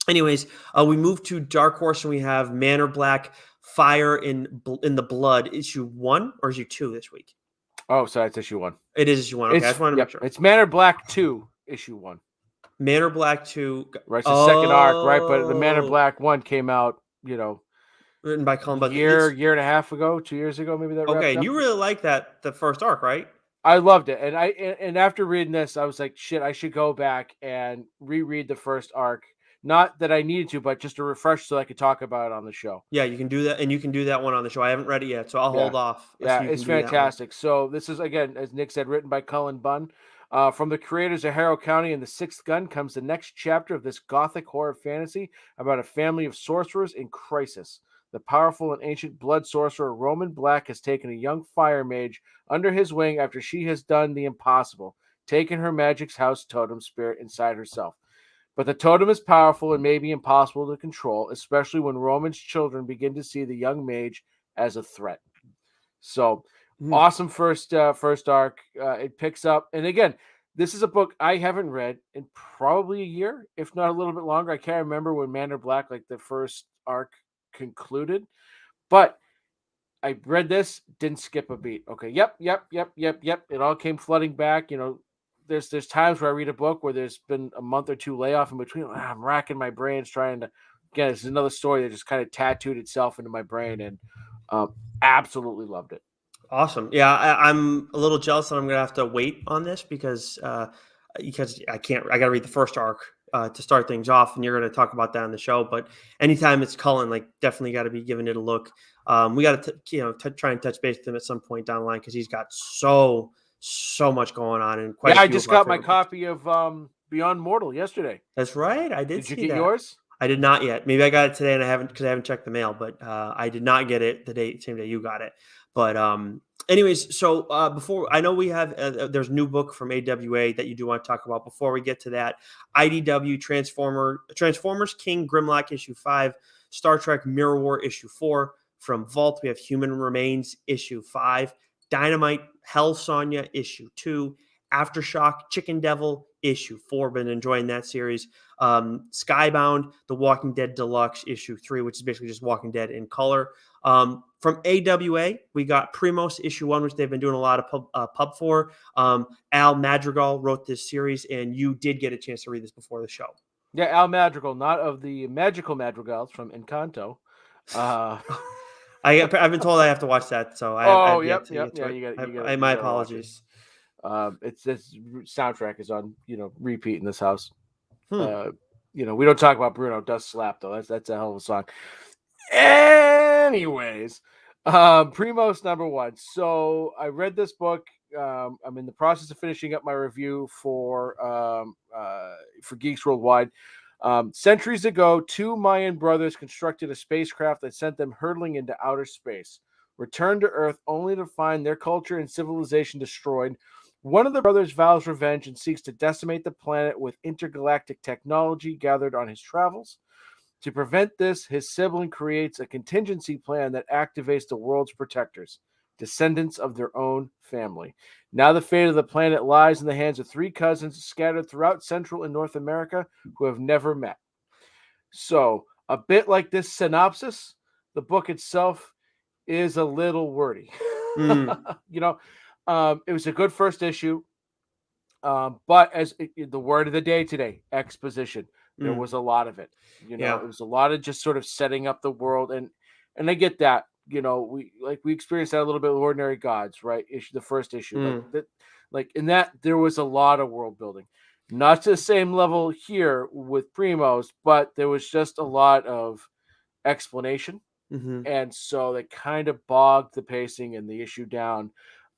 Speaker 2: anyways, we move to Dark Horse and we have Manor Black Fire in the Blood, issue 1 or issue 2 this week?
Speaker 1: Oh, so it's issue 1.
Speaker 2: It is issue 1. Okay, I just wanted to make sure.
Speaker 1: It's Manor Black 2, issue 1.
Speaker 2: Manor Black 2.
Speaker 1: Right, it's the second arc, right? But the Manor Black 1 came out,
Speaker 2: written by Colin Buck.
Speaker 1: Year and a half ago, 2 years ago, maybe that.
Speaker 2: Okay, and you really like the first arc, right?
Speaker 1: I loved it, and after reading this, I was like, shit, I should go back and reread the first arc. Not that I needed to, but just to refresh so I could talk about it on the show.
Speaker 2: Yeah, you can do that, and you can do that one on the show. I haven't read it yet, so I'll hold off.
Speaker 1: Yeah, it's fantastic. So this is, again, as Nick said, written by Cullen Bunn. From the creators of Harrow County and The Sixth Gun comes the next chapter of this gothic horror fantasy about a family of sorcerers in crisis. The powerful and ancient blood sorcerer Roman Black has taken a young fire mage under his wing after she has done the impossible, taken her magic's house totem spirit inside herself. But the totem is powerful and may be impossible to control, especially when Roman's children begin to see the young mage as a threat. So, awesome first arc. It picks up, and again, this is a book I haven't read in probably a year, if not a little bit longer. I can't remember when Manor Black, like the first arc, concluded, but I read this, didn't skip a beat. Okay, yep. It all came flooding back. There's times where I read a book where there's been a month or two layoff in between. I'm racking my brains trying to. Again, this is another story that just kind of tattooed itself into my brain, and absolutely loved it.
Speaker 2: Awesome. Yeah, I'm a little jealous that I'm going to have to wait on this because I can't. I got to read the first arc to start things off, and you're going to talk about that on the show. But anytime it's Cullen, like definitely got to be giving it a look. We got to try and touch base with him at some point down the line because he's got so much going on and quite.
Speaker 1: Yeah, I just got my copy of Beyond Mortal yesterday.
Speaker 2: That's right. I did.
Speaker 1: Did you get yours?
Speaker 2: I did not yet. Maybe I got it today, and I haven't checked the mail. But I did not get it the same day you got it. But anyways, so before I know we have there's a new book from AWA that you do want to talk about. Before we get to that, IDW Transformers King Grimlock issue 5, Star Trek Mirror War issue 4. From Vault, we have Human Remains issue 5, Dynamite Hell Sonja issue 2, Aftershock Chicken Devil issue 4. Been enjoying that series. Skybound The Walking Dead Deluxe issue 3, which is basically just Walking Dead in color. From AWA, we got Primos issue 1, which they've been doing a lot of pub for. Al Madrigal wrote this series, and you did get a chance to read this before the show.
Speaker 1: Yeah, Al Madrigal, not of the magical madrigals from Encanto.
Speaker 2: I've been told I have to watch that, so
Speaker 1: yep. You got
Speaker 2: my apologies.
Speaker 1: It's this soundtrack is on repeat in this house. We don't talk about Bruno Does Slap though. That's a hell of a song. Anyways, Primos number 1. So I read this book. I'm in the process of finishing up my review for Geeks Worldwide. Centuries ago, 2 Mayan brothers constructed a spacecraft that sent them hurtling into outer space, returned to Earth only to find their culture and civilization destroyed. One of the brothers vows revenge and seeks to decimate the planet with intergalactic technology gathered on his travels. To prevent this, his sibling creates a contingency plan that activates the world's protectors, descendants of their own family. Now the fate of the planet lies in the hands of 3 cousins scattered throughout Central and North America who have never met. So, a bit like this synopsis, the book itself is a little wordy. It was a good first issue. But as the word of the day today, exposition. There
Speaker 2: Mm,
Speaker 1: was a lot of it.
Speaker 2: yeah.
Speaker 1: It was a lot of just sort of setting up the world, and I get that. We experienced that a little bit with Ordinary Gods, right? The first issue,
Speaker 2: Mm,
Speaker 1: in that there was a lot of world building, not to the same level here with Primos, but there was just a lot of explanation,
Speaker 2: mm-hmm,
Speaker 1: and so they kind of bogged the pacing and the issue down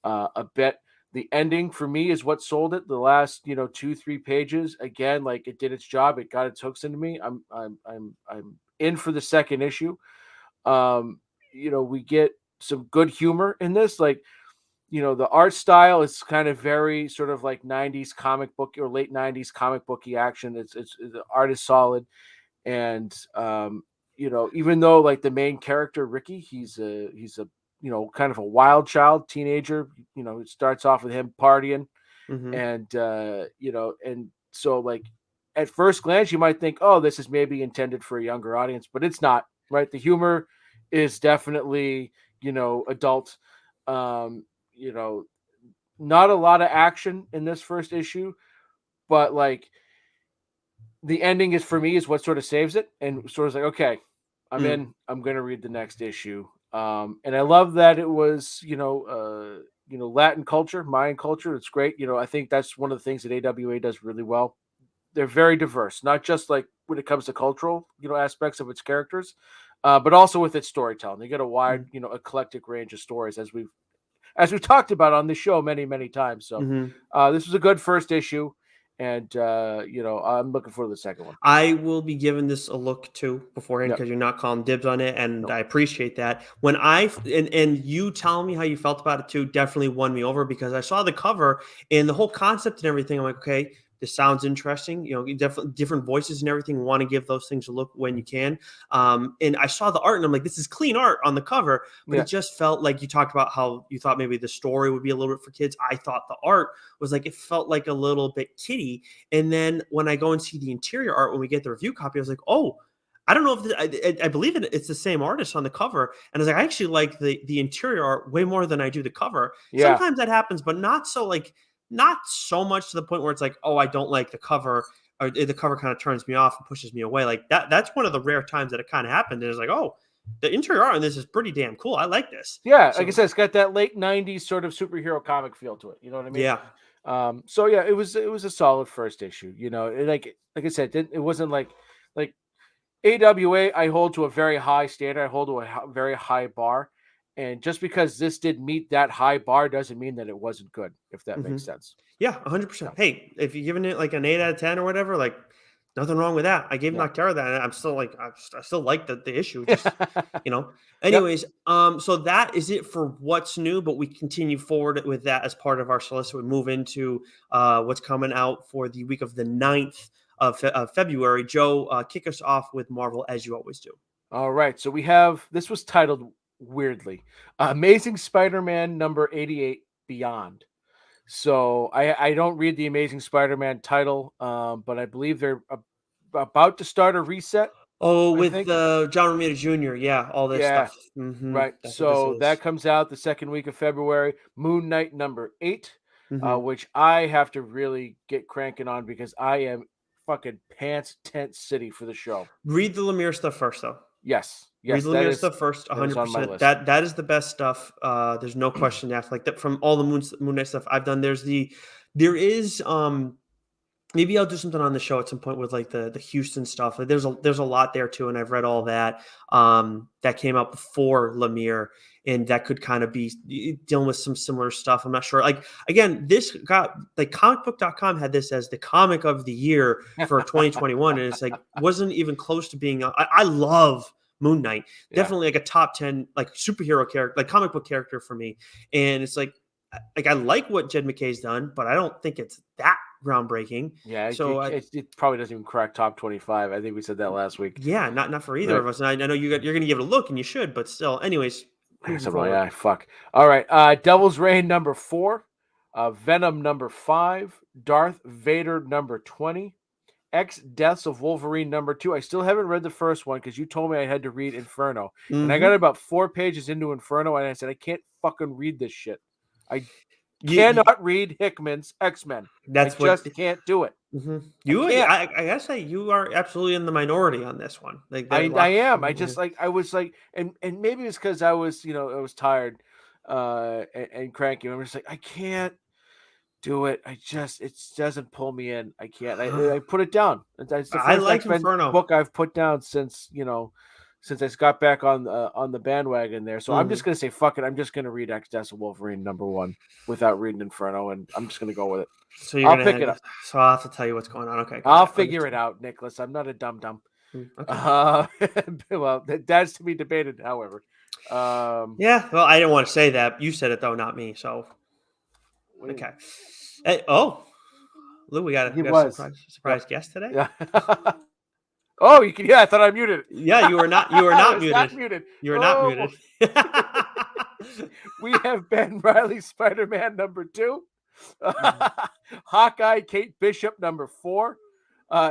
Speaker 1: a bit. The ending for me is what sold it. The last 2-3 pages, again, like, it did its job. It got its hooks into me. I'm in for the second issue. um we get some good humor in this, like, the art style is kind of very sort of like 90s comic book or late 90s comic booky action. It's the art is solid, and even though, like, the main character Ricky, he's a kind of a wild child teenager. It starts off with him partying,
Speaker 2: mm-hmm.
Speaker 1: and and so, like, at first glance you might think, oh, this is maybe intended for a younger audience, but it's not, right? The humor is definitely adult. um you know Not a lot of action in this first issue, but, like, the ending is, for me, is what sort of saves it, and sort of like, okay, I'm
Speaker 2: Mm,
Speaker 1: in. I'm gonna read the next issue. And I love that it was Latin culture, Mayan culture. It's great. I think that's one of the things that AWA does really well. They're very diverse, not just like when it comes to cultural aspects of its characters, but also with its storytelling. They get a wide
Speaker 2: mm,
Speaker 1: eclectic range of stories, as we've talked about on the show many, many times. So
Speaker 2: mm-hmm.
Speaker 1: this was a good first issue, and I'm looking forward to the second one.
Speaker 2: I will be giving this a look too beforehand
Speaker 1: Yep.
Speaker 2: because you're not calling dibs on it, and
Speaker 1: Nope.
Speaker 2: I appreciate that. When and you telling me how you felt about it too definitely won me over because I saw the cover and the whole concept and everything. I'm like, okay, this sounds interesting. You definitely different voices and everything. Want to give those things a look when you can. And I saw the art and I'm like, this is clean art on the cover, but
Speaker 1: Yeah.
Speaker 2: it just felt like you talked about how you thought maybe the story would be a little bit for kids. I thought the art was like it felt like a little bit kiddie, and then when I go and see the interior art, when we get the review copy, I was like, oh, I don't know if I believe it's the same artist on the cover. And I was like, I actually like the interior art way more than I do the cover.
Speaker 1: Yeah.
Speaker 2: Sometimes that happens, but not so much to the point where it's like, oh, I don't like the cover or the cover kind of turns me off and pushes me away. Like that's one of the rare times that it kind of happened. And it's like, oh, the interior art on this is pretty damn cool. I like this.
Speaker 1: Yeah. Like I
Speaker 2: So
Speaker 1: said, it's got that late '90s sort of superhero comic feel to it. You know what I mean?
Speaker 2: yeah.
Speaker 1: So yeah, it was a solid first issue. Like I said, it wasn't like AWA. I hold to a very high standard. I hold to a very high bar, and just because this did meet that high bar doesn't mean that it wasn't good. If that
Speaker 2: Mhm.
Speaker 1: makes sense.
Speaker 2: Yeah, 100%.
Speaker 1: No.
Speaker 2: Hey, if you're giving it like an 8 out of 10 or whatever, like nothing wrong with that. I gave
Speaker 1: Yeah.
Speaker 2: Noctera that and I'm still like I still like the issue just, you know.
Speaker 1: Yep.
Speaker 2: Anyways, so that is it for what's new, but we continue forward with that as part of our solicit. We move into what's coming out for the week of the 9th of February. Joe, kick us off with Marvel as you always do.
Speaker 1: All right. So we have this was titled weirdly Amazing Spider-Man number 88 Beyond. So I don't read the Amazing Spider-Man title, but I believe they're about to start a reset,
Speaker 2: Oh,
Speaker 1: I
Speaker 2: with
Speaker 1: think.
Speaker 2: John Romita Jr. Yeah, all this
Speaker 1: Yeah,
Speaker 2: stuff. Hmm.
Speaker 1: right.
Speaker 2: That's what this
Speaker 1: So that
Speaker 2: is.
Speaker 1: comes out the second week of February. Moon Knight number 8,
Speaker 2: Hmm.
Speaker 1: which I have to really get cranking on because I am fucking pants tent city for the show.
Speaker 2: Read the Lemire stuff first, though.
Speaker 1: Yes,
Speaker 2: Read
Speaker 1: yes,
Speaker 2: the
Speaker 1: that
Speaker 2: Lemire
Speaker 1: is
Speaker 2: stuff first,
Speaker 1: that is on my
Speaker 2: 100%.
Speaker 1: list.
Speaker 2: That is the best stuff. There's no question after like that from all the Moon Knight stuff I've done. There is maybe I'll do something on the show at some point with like the Houston stuff. Like there's a lot there too, and I've read all that. That came out before Lemire, and that could kind of be dealing with some similar stuff. I'm not sure. Like again, this got like comicbook.com had this as the comic of the year for 2021, and it's like wasn't even close to being. I love Moon Knight,
Speaker 1: Yeah,
Speaker 2: definitely like a top 10 like superhero character, like comic book character for me, and it's like I like what Jed McKay's done, but I don't think it's that groundbreaking.
Speaker 1: yeah. It,
Speaker 2: So
Speaker 1: it, it it probably doesn't even crack top 25. I think we said that last week.
Speaker 2: yeah, not for either
Speaker 1: Right.
Speaker 2: of us. And I know you're going to give it a look, and you should. But still, anyways,
Speaker 1: I
Speaker 2: moving
Speaker 1: said, well,
Speaker 2: forward.
Speaker 1: yeah, fuck. All right. Devil's Reign number 4, Venom number 5, Darth Vader number 20, X Deaths of Wolverine number 2. I still haven't read the first one because you told me I had to read Inferno, and I got
Speaker 2: Hmm.
Speaker 1: about 4 pages into Inferno, and I said I can't fucking read this shit. I cannot read Hickman's X-Men.
Speaker 2: That's
Speaker 1: I just can't do it.
Speaker 2: I gotta say, you are absolutely in the minority on this one. Like
Speaker 1: I am. I just I was like, and maybe it's because I was, I was tired and cranky. I'm just like, I can't do it. It doesn't pull me in. I can't. I put it down. It's the
Speaker 2: I
Speaker 1: first
Speaker 2: like
Speaker 1: X-Men
Speaker 2: Inferno.
Speaker 1: book I've put down since since I got back on the bandwagon there. So I'm just gonna say fuck it. I'm just gonna read Daredevil Wolverine #1 without reading Inferno, and I'm just gonna go with it.
Speaker 2: So I'll pick it up. So I'll have to tell you what's going on. Okay,
Speaker 1: I'll figure it out, Nicholas. I'm not a dum.
Speaker 2: Okay.
Speaker 1: Well, that's to be debated. However,
Speaker 2: yeah. Well, I didn't want to say that. You said it though, not me. So okay. Hey, Lou, we got a surprise guest today.
Speaker 1: Yeah. Oh, you can. Yeah, I thought I muted it.
Speaker 2: Yeah, you were not. You were not muted.
Speaker 1: Not muted.
Speaker 2: You were not muted.
Speaker 1: We have Ben Reilly, Spider-Man #2. Hawkeye, Kate Bishop #4.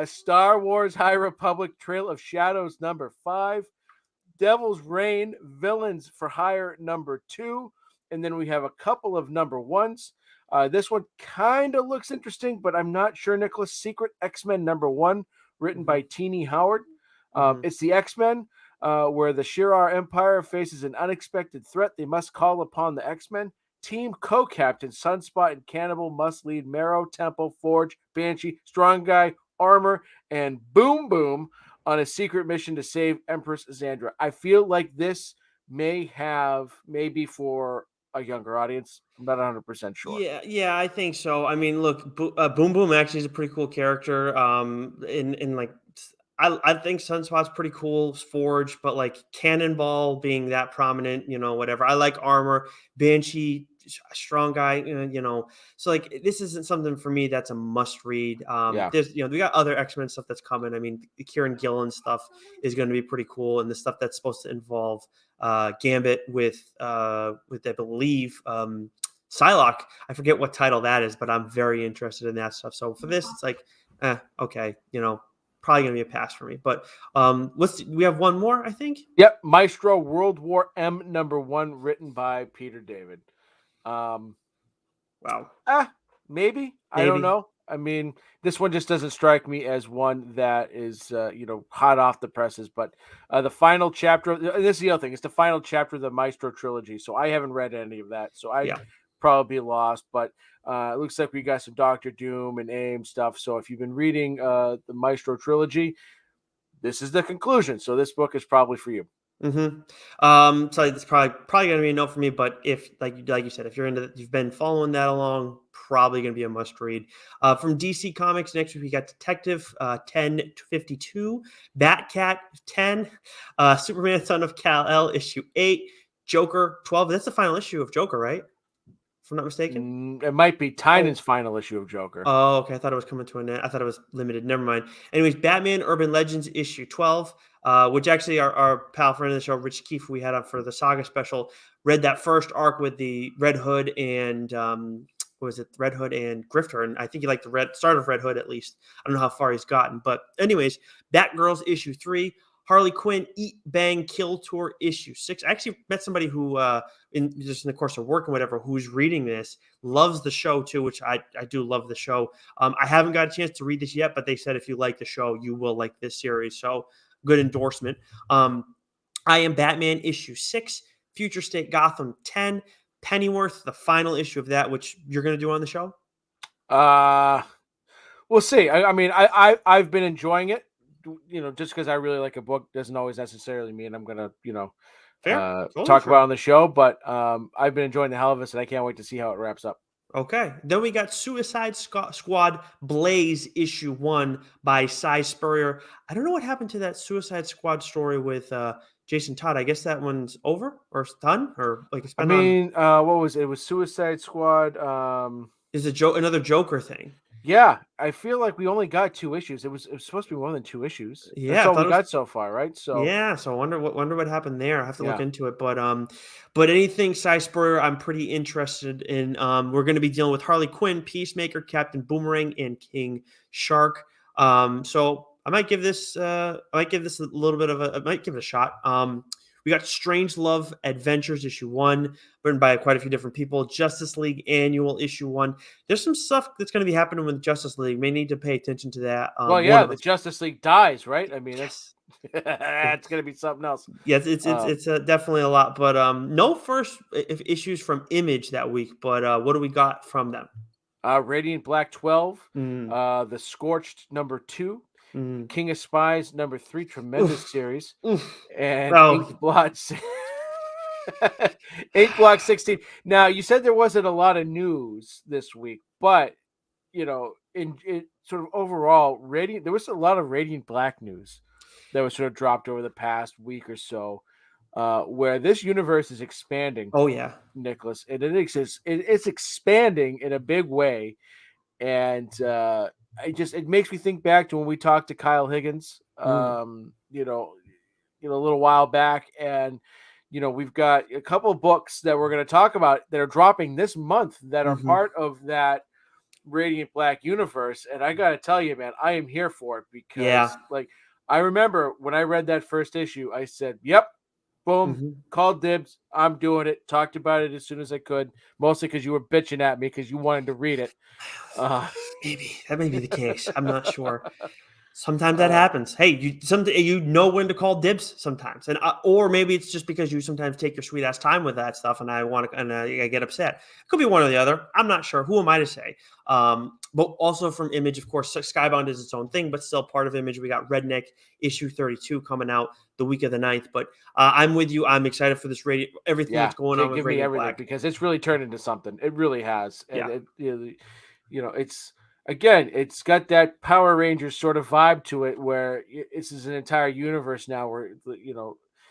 Speaker 1: Star Wars High Republic Trail of Shadows #5. Devil's Reign Villains for Hire #2. And then we have a couple of #1s. This one kind of looks interesting, but I'm not sure, Nicholas. Secret X-Men #1, written by Teenie Howard. It's the X-Men, where the Shi'ar Empire faces an unexpected threat. They must call upon the X-Men. Team co-captain Sunspot and Cannibal must lead Marrow, Temple, Forge, Banshee, Strong Guy, Armor, and Boom Boom on a secret mission to save Empress Xandra. I feel like this may be for a younger audience. I'm not 100% sure.
Speaker 2: Yeah, I think so. I mean, look, Boom Boom actually is a pretty cool character. In like, I think Sunspot's pretty cool, Forge, but like Cannonball being that prominent, whatever. I like Armor, Banshee, Strong Guy, So like, this isn't something for me that's a must read. There's, we got other X-Men stuff that's coming. I mean, the Kieran Gillen stuff is going to be pretty cool, and the stuff that's supposed to involve Gambit with I believe Psylocke. I forget what title that is, but I'm very interested in that stuff. So for this, it's like, okay, probably gonna be a pass for me. But we have one more, I think.
Speaker 1: Yep, Maestro World War M #1, written by Peter David.
Speaker 2: Wow.
Speaker 1: Maybe. I don't know. I mean, this one just doesn't strike me as one that is, hot off the presses. But the final chapter, this is the other thing. It's the final chapter of the Maestro trilogy. So I haven't read any of that. So I'd probably be lost. But it looks like we got some Doctor Doom and AIM stuff. So if you've been reading the Maestro trilogy, this is the conclusion. So this book is probably for you.
Speaker 2: So it's probably going to be a no for me. But if, like you said, if you've been following that along, probably going to be a must read. From DC Comics, next week we got Detective 10/52, Batcat 10, Superman Son of Kal-El issue 8, Joker 12. That's the final issue of Joker, right? If I'm not mistaken.
Speaker 1: It might be Tynan's final issue of Joker.
Speaker 2: Oh, okay. I thought it was coming to an end. I thought it was limited. Never mind. Anyways, Batman Urban Legends issue 12, which actually our pal friend of the show, Rich Keefe, we had on for the Saga special, read that first arc with the Red Hood and Red Hood and Grifter, and I think he liked the start of Red Hood at least. I don't know how far he's gotten, but anyways, Batgirls issue 3, Harley Quinn Eat Bang Kill Tour issue 6. I actually met somebody who, in the course of work and whatever, who's reading this, loves the show too, which I do love the show. I haven't got a chance to read this yet, but they said if you like the show, you will like this series. So good endorsement. I Am Batman issue 6, Future State Gotham 10, Pennyworth, the final issue of that, which you're going to do on the show.
Speaker 1: We'll see. I mean, I've been enjoying it. Just because I really like a book doesn't always necessarily mean I'm gonna, talk about it on the show. But I've been enjoying the hell of it, and I can't wait to see how it wraps up.
Speaker 2: Okay. Then we got Suicide Squad Blaze issue 1 by Cy Spurrier. I don't know what happened to that Suicide Squad story with Jason Todd. I guess that one's over or done, or like it's been.
Speaker 1: What was it? It was Suicide Squad.
Speaker 2: Is another Joker thing?
Speaker 1: Yeah, I feel like we only got 2 issues. It was supposed to be more than 2 issues.
Speaker 2: Yeah,
Speaker 1: that's all we got so far, right? So
Speaker 2: yeah, so I wonder what happened there. I have to look into it, but anything Cy Spurrier, I'm pretty interested in. We're going to be dealing with Harley Quinn, Peacemaker, Captain Boomerang, and King Shark. So I might give this a little bit of I might give it a shot. We got Strange Love Adventures issue 1, written by quite a few different people. Justice League Annual issue 1. There's some stuff that's going to be happening with Justice League. May need to pay attention to that.
Speaker 1: Well,
Speaker 2: One
Speaker 1: yeah,
Speaker 2: of
Speaker 1: the
Speaker 2: us.
Speaker 1: Justice League dies, right? I mean,
Speaker 2: Yes.
Speaker 1: that's going to be something else.
Speaker 2: Yes, it's definitely a lot, but no first issues from Image that week. But what do we got from them?
Speaker 1: Radiant Black 12,
Speaker 2: Mm,
Speaker 1: The Scorched number 2,
Speaker 2: mm.
Speaker 1: King of Spies number 3, tremendous
Speaker 2: Oof,
Speaker 1: series,
Speaker 2: oof.
Speaker 1: and
Speaker 2: Oh,
Speaker 1: Eighth Blood, Eighth Block 16. Now, you said there wasn't a lot of news this week, but in sort of overall, there was a lot of Radiant Black news that was sort of dropped over the past week or so, where this universe is expanding,
Speaker 2: oh yeah.
Speaker 1: Nicholas, and it's expanding in a big way, and it makes me think back to when we talked to Kyle Higgins,
Speaker 2: Mm,
Speaker 1: a little while back, and we've got a couple of books that we're going to talk about that are dropping this month that are
Speaker 2: hmm.
Speaker 1: part of that Radiant Black universe, and I got to tell you, man, I am here for it
Speaker 2: Yeah.
Speaker 1: because, like, I remember when I read that first issue, I said, "Yep, boom,
Speaker 2: Hmm.
Speaker 1: called dibs. I'm doing it." Talked about it as soon as I could, mostly because you were bitching at me because you wanted to read it. Uh,
Speaker 2: Maybe that may be the case. I'm not sure. Sometimes that
Speaker 1: uh,
Speaker 2: happens. Hey, you know when to call dibs sometimes, and or maybe it's just because you sometimes take your sweet ass time with that stuff, and I want to, and I get upset. It could be one or the other. I'm not sure. Who am I to say? But also from Image, of course, Skybound is its own thing, but still part of Image. We got Redneck issue 32 coming out the week of the 9th. But I'm with you. I'm excited for this everything
Speaker 1: yeah,
Speaker 2: that's going on with
Speaker 1: give me
Speaker 2: Radiant
Speaker 1: everything
Speaker 2: Black.
Speaker 1: because it's really turned into something. It really has, and
Speaker 2: Yeah.
Speaker 1: it's again, it's got that Power Rangers sort of vibe to it, where this is an entire universe now, where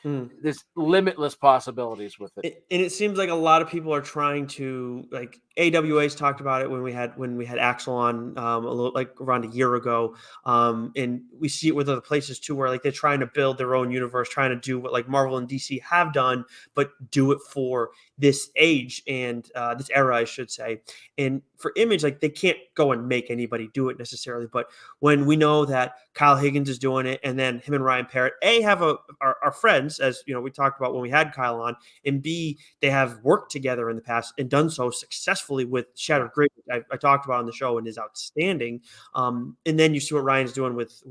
Speaker 2: Mm.
Speaker 1: there's limitless possibilities with it.
Speaker 2: And it seems like a lot of people are trying to, like, AWA's talked about it when we had Axel on a little, like, around a year ago, and we see it with other places too, where like they're trying to build their own universe, trying to do what like Marvel and DC have done, but do it for this age and this era, I should say. And for Image, like they can't go and make anybody do it necessarily, but when we know that Kyle Higgins is doing it, and then him and Ryan Parrott are friends, as you know we talked about when we had Kyle on, and B, they have worked together in the past and done so successfully with
Speaker 1: Yeah,
Speaker 2: Shattered Grid. I talked about on the show and is outstanding. And then you see what Ryan's doing with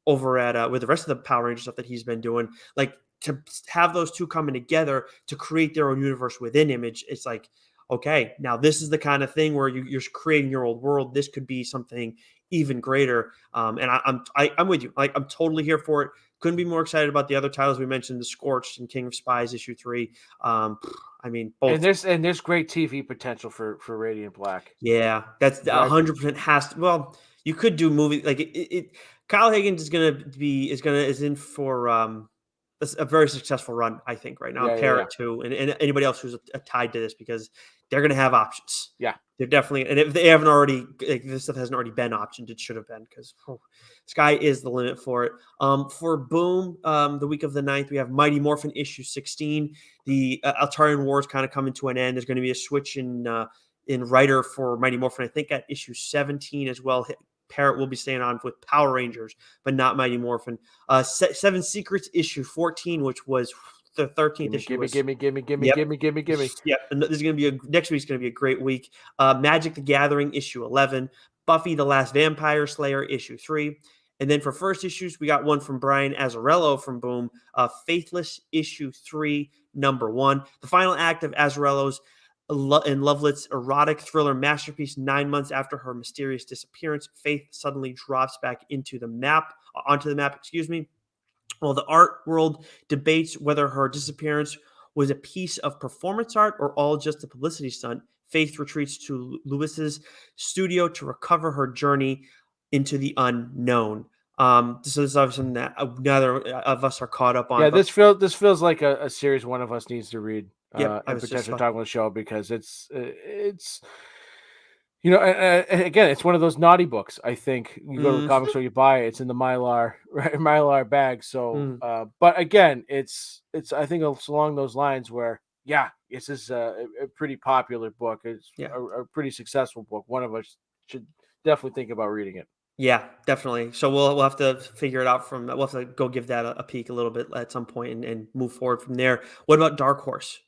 Speaker 2: over at with the rest of the Power Ranger stuff that he's been doing. Like, to have those two coming together to create their own universe within Image, it's like, okay, now this is the kind of thing where you're creating your old world. This could be something even greater. And I'm with you. Like, I'm totally here for it. Couldn't be more excited about the other titles we mentioned: The Scorched and King of Spies issue 3. I mean,
Speaker 1: and
Speaker 2: both.
Speaker 1: there's great TV potential for Radiant Black.
Speaker 2: Yeah, that's
Speaker 1: Right?
Speaker 2: 100% has to. Well, you could do movie like it. Kyle Higgins is in for a very successful run, I think, right now.
Speaker 1: Yeah,
Speaker 2: And
Speaker 1: yeah, yeah,
Speaker 2: Parrot too, and anybody else who's tied to this, because they're going to have options.
Speaker 1: yeah.
Speaker 2: They're definitely, and if they haven't already, like, this stuff hasn't already been optioned, it should have been, because sky is the limit for it. For Boom, the week of the 9th, we have Mighty Morphin issue 16. The Altarian Wars kind of coming to an end. There's going to be a switch in writer for Mighty Morphin, I think, at issue 17 as well. Parrot will be staying on with Power Rangers, but not Mighty Morphin. Seven Secrets issue 14, which was the 13th
Speaker 1: Gimme,
Speaker 2: issue,
Speaker 1: gimme,
Speaker 2: was.
Speaker 1: gimme, gimme, gimme,
Speaker 2: Yep.
Speaker 1: gimme, gimme, gimme.
Speaker 2: Yep. And this is going to be next week's going to be a great week. Magic the Gathering issue 11, Buffy the Last Vampire Slayer issue 3. And then for first issues, we got one from Brian Azzarello from Boom, Faithless issue 3, number 1. The final act of Azzarello's and Lovelet's erotic thriller masterpiece. 9 months after her mysterious disappearance, Faith suddenly drops back onto the map, excuse me. While the art world debates whether her disappearance was a piece of performance art or all just a publicity stunt, Faith retreats to Lewis's studio to recover her journey into the unknown. So this is obviously something that neither of us are caught up on,
Speaker 1: Yeah,
Speaker 2: but
Speaker 1: this feels like a series one of us needs to read,
Speaker 2: yep, I
Speaker 1: and
Speaker 2: was just
Speaker 1: potentially talk on the show because it's and again, it's one of those naughty books. I think you go to a
Speaker 2: mm,
Speaker 1: comic store, you buy it, it's in the Mylar right, Mylar bag. So,
Speaker 2: mm,
Speaker 1: but again, it's I think it's along those lines where yeah, this is a pretty popular book. It's
Speaker 2: yeah.
Speaker 1: a pretty successful book. One of us should definitely think about reading it.
Speaker 2: Yeah, definitely. So we'll have to figure it out from. We'll have to go give that a peek a little bit at some point and move forward from there. What about Dark Horse?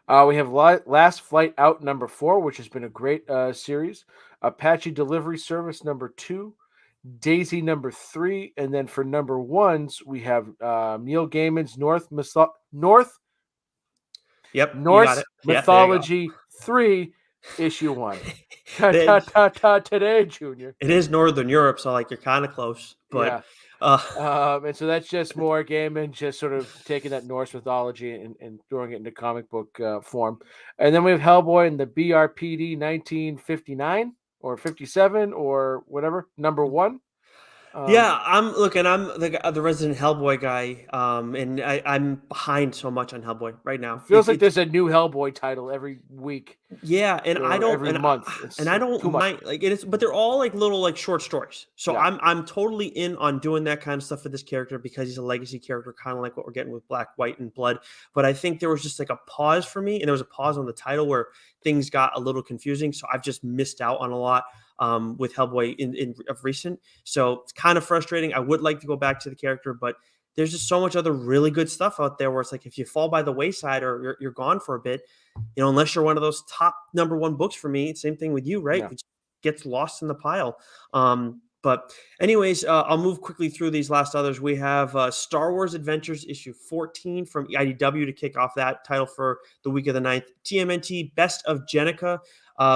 Speaker 1: We have Last Flight Out number 4, which has been a great series. Apache Delivery Service number 2. Daisy number 3. And then for number 1s, we have Neil Gaiman's North
Speaker 2: Yep, you got
Speaker 1: Norse
Speaker 2: it. Yeah, there you go.
Speaker 1: Mythology 3, issue 1. Ta ta
Speaker 2: It
Speaker 1: ta ta today, Junior.
Speaker 2: it is Northern Europe, so like you're kind of close, but
Speaker 1: Yeah.
Speaker 2: uh,
Speaker 1: And so that's just more Gaiman just sort of taking that Norse mythology and throwing it into comic book form. And then we have Hellboy in the BRPD 1959 or 57 or whatever, number 1.
Speaker 2: yeah, I'm looking. I'm the resident Hellboy guy, and I'm behind so much on Hellboy right
Speaker 1: It
Speaker 2: now.
Speaker 1: feels like there's a new Hellboy title every week
Speaker 2: Yeah, and I
Speaker 1: or
Speaker 2: don't
Speaker 1: every month.
Speaker 2: and
Speaker 1: It's
Speaker 2: I
Speaker 1: like
Speaker 2: don't
Speaker 1: too much.
Speaker 2: mind like it is, but they're all like little like short stories. So
Speaker 1: Yeah.
Speaker 2: I'm totally in on doing that kind of stuff for this character because he's a legacy character, kind of like what we're getting with Black, White, and Blood. But I think there was just like a pause for me, and there was a pause on the title where things got a little confusing. So I've just missed out on a lot with Hellboy in of recent. So it's kind of frustrating. I would like to go back to the character, but there's just so much other really good stuff out there where it's like if you fall by the wayside or you're gone for a bit, unless you're one of those top number one books for me, same thing with you, right?
Speaker 1: Yeah.
Speaker 2: It gets lost in the pile. But anyways, I'll move quickly through these last others. We have Star Wars Adventures issue 14 from IDW to kick off that title for the week of the 9th. TMNT Best of Jenica,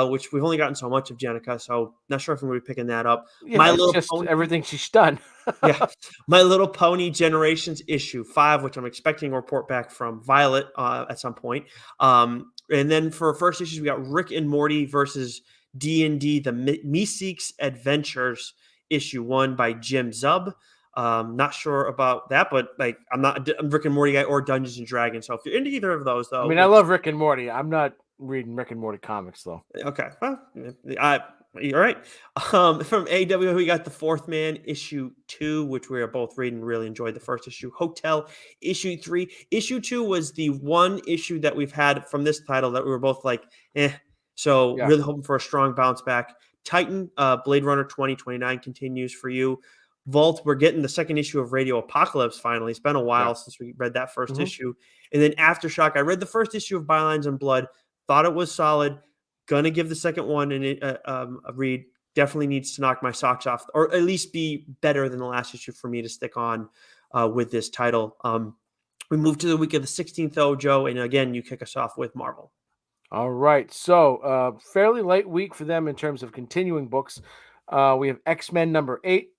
Speaker 2: which we've only gotten so much of Jenica, so not sure if I'm going to be picking that up.
Speaker 1: Yeah,
Speaker 2: My
Speaker 1: it's
Speaker 2: Little
Speaker 1: just
Speaker 2: Pony,
Speaker 1: everything she's done.
Speaker 2: yeah, My Little Pony Generations issue 5, which I'm expecting a report back from Violet at some point. And then for first issues, we got Rick and Morty versus D&D, the Meeseeks Adventures issue 1 by Jim Zub. Not sure about that, but like I'm not a Rick and Morty guy or Dungeons and Dragons. So if you're into either of those, though,
Speaker 1: I mean, I love Rick and Morty. I'm not reading Rick and Morty comics though.
Speaker 2: okay, well, all right. From AW, we got The Fourth Man issue 2, which we are both reading. Really enjoyed the first issue. Hotel issue 3. Issue 2 was the one issue that we've had from this title that we were both like, eh. So
Speaker 1: Yeah.
Speaker 2: really hoping for a strong bounce back. Titan, Blade Runner 2029 continues for you. Vault, we're getting the second issue of Radio Apocalypse finally. It's been a while since we read that 1st issue. And then Aftershock, I read the first issue of Bylines and Blood, thought it was solid. Gonna give the second one a read. Definitely needs to knock my socks off, or at least be better than the last issue for me to stick on with this title. We move to the week of the 16th, though, Joe, and again, you kick us off with Marvel.
Speaker 1: All right. So, fairly light week for them in terms of continuing books. We have X-Men number 8,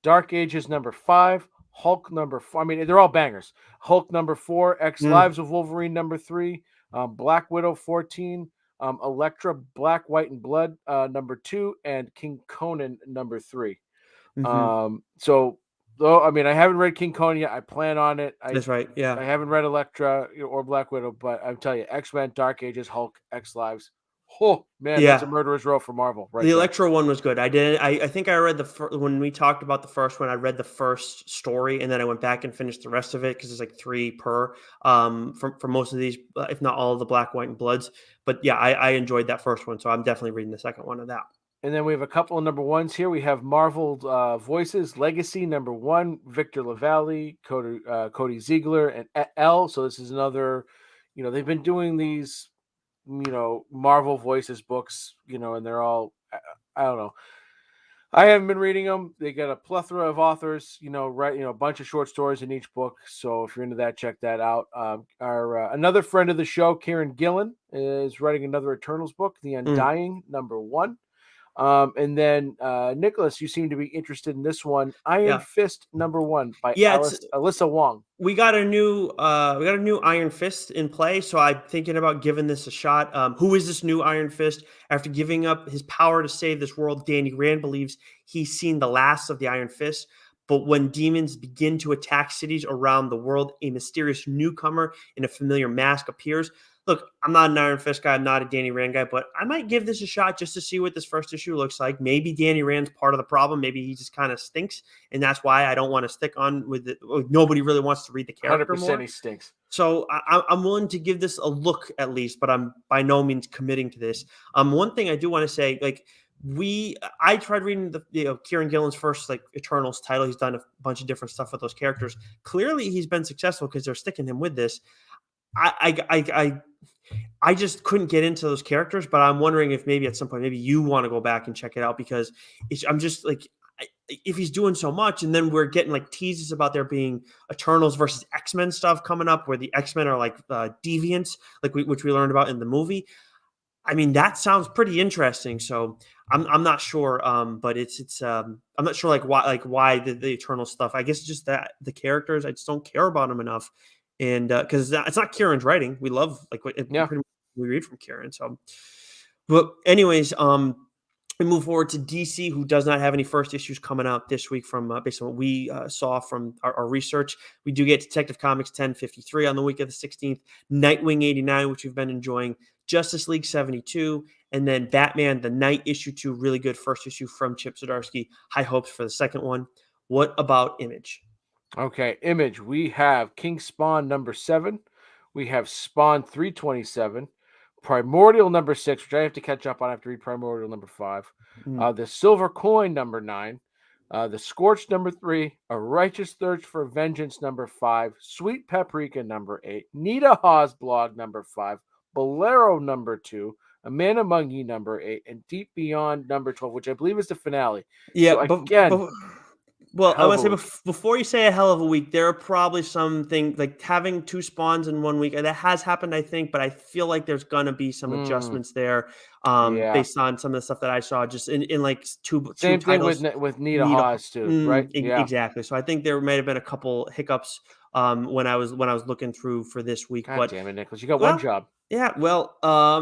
Speaker 1: Dark Ages number 5, Hulk number 4. I mean, they're all bangers. Hulk number 4, X Lives of Wolverine number 3, Black Widow 14, Elektra, Black, White, and Blood number 2, and King Conan number 3. So, though, I mean, I haven't read King Conan yet. I plan on it.
Speaker 2: That's right. Yeah.
Speaker 1: I haven't read Elektra or Black Widow, but I'm telling you, X-Men, Dark Ages, Hulk, X Lives. Oh man, that's a murderer's row for Marvel. Right.
Speaker 2: The Elektra one was good. I think I read when we talked about the first one. I read the first story and then I went back and finished the rest of it because it's like 3 per for most of these, if not all of the Black, White, and Bloods. But yeah, I enjoyed that first one, so I'm definitely reading the second one of that.
Speaker 1: And then we have a couple of number 1s here. We have Marvel Voices Legacy number 1, Victor LaValle, Cody Ziegler, and L. So this is another. They've been doing these. Marvel Voices books, and they're all, I don't know. I haven't been reading them. They got a plethora of authors, a bunch of short stories in each book. So if you're into that, check that out. Another friend of the show, Kieran Gillen, is writing another Eternals book, The Undying, number 1. And then Nicholas, you seem to be interested in this one, Iron Fist number 1 by Alyssa Wong.
Speaker 2: We got a new Iron Fist in play, so I'm thinking about giving this a shot. Who is this new Iron Fist? After giving up his power to save this world, Danny Rand believes he's seen the last of the Iron Fist. But when demons begin to attack cities around the world, a mysterious newcomer in a familiar mask appears. Look, I'm not an Iron Fist guy. I'm not a Danny Rand guy, but I might give this a shot just to see what this first issue looks like. Maybe Danny Rand's part of the problem. Maybe he just kind of stinks, and that's why I don't want to stick on with it. Nobody really wants to read the character
Speaker 1: 100%
Speaker 2: more.
Speaker 1: He stinks.
Speaker 2: So I'm willing to give this a look at least, but I'm by no means committing to this. One thing I do want to say, like, I tried reading Kieran Gillen's first like Eternals title. He's done a bunch of different stuff with those characters. Clearly, he's been successful because they're sticking him with this. I just couldn't get into those characters, but I'm wondering if maybe at some point, maybe you want to go back and check it out because I'm just like, if he's doing so much, and then we're getting like teases about there being Eternals versus X-Men stuff coming up, where the X-Men are like deviants, like which we learned about in the movie. I mean, that sounds pretty interesting. So I'm not sure, but it's I'm not sure why the Eternal stuff. I guess just that the characters, I just don't care about them enough, and because it's not Kieran's writing. We love pretty much we read from Kieran. So, but anyways, we move forward to DC, who does not have any first issues coming out this week from based on what we saw from our research. We do get Detective Comics 1053 on the week of the 16th, Nightwing 89, which we've been enjoying, Justice League 72, and then Batman, the Night issue 2, really good first issue from Chip Zdarsky. High hopes for the second one. What about Image?
Speaker 1: Okay, Image. We have King Spawn number 7. We have Spawn 327. Primordial number 6, which I have to catch up on. I have to read Primordial number 5. The Silver Coin number 9. The Scorch number 3. A Righteous Thirst for Vengeance number 5. Sweet Paprika number 8. Nita Hawes blog number 5. Bolero number 2. A Man Among You number 8. And Deep Beyond number 12, which I believe is the finale.
Speaker 2: Yeah,
Speaker 1: so again.
Speaker 2: Well, I want to say before you say a hell of a week, there are probably some things like having 2 spawns in 1 week. That has happened, I think, but I feel like there's gonna be some adjustments there, based on some of the stuff that I saw just in like two
Speaker 1: Same thing
Speaker 2: titles.
Speaker 1: with Nita Hawes too, right?
Speaker 2: Yeah, exactly. So I think there might have been a couple hiccups when I was looking through for this week.
Speaker 1: God damn it, Nicholas! You got one job.
Speaker 2: Yeah, well,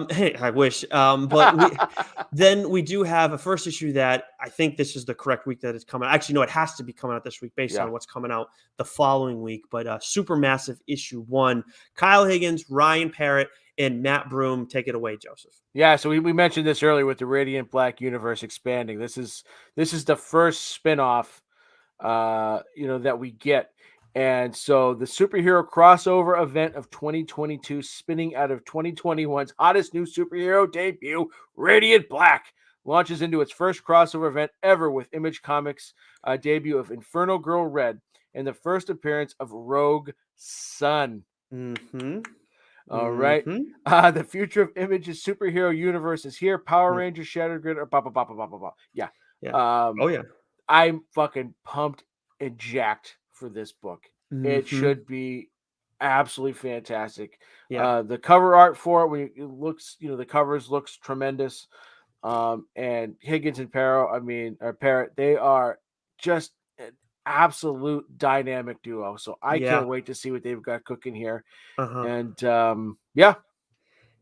Speaker 2: hey, I wish. But then we do have a first issue that I think this is the correct week that it's coming. Actually, no, it has to be coming out this week based on what's coming out the following week. But Supermassive issue 1, Kyle Higgins, Ryan Parrott, and Matt Broom. Take it away, Joseph.
Speaker 1: Yeah, so we mentioned this earlier with the Radiant Black universe expanding. This is the first spinoff, that we get. And so the superhero crossover event of 2022, spinning out of 2021's hottest new superhero debut, Radiant Black, launches into its first crossover event ever with Image Comics' debut of Inferno Girl Red and the first appearance of Rogue Sun. All right. The future of Image's superhero universe is here. Power Rangers, Shattered Grid, Yeah. I'm fucking pumped and jacked for this book. It should be absolutely fantastic. The cover art for it, the covers looks tremendous. And Higgins and Parrott, they are just an absolute dynamic duo. So I can't wait to see what they've got cooking here. And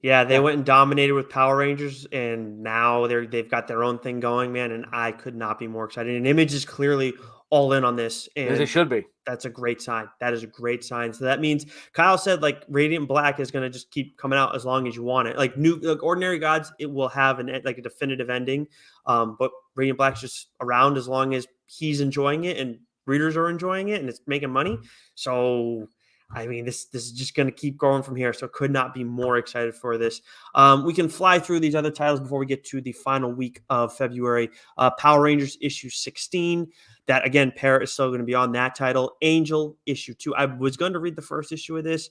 Speaker 2: they went and dominated with Power Rangers, and now they've got their own thing going, man. And I could not be more excited. And Image is clearly all in on this, and
Speaker 1: as it should be.
Speaker 2: That's a great sign. That is a great sign. So that means Kyle said like Radiant Black is going to just keep coming out as long as you want it. Like Ordinary Gods, it will have a definitive ending. But Radiant Black's just around as long as he's enjoying it and readers are enjoying it and it's making money. So I mean, this is just going to keep going from here. So could not be more excited for this. We can fly through these other titles before we get to the final week of February. Power Rangers issue 16. That, again, Parrott is still going to be on that title. Angel issue 2. I was going to read the first issue of this.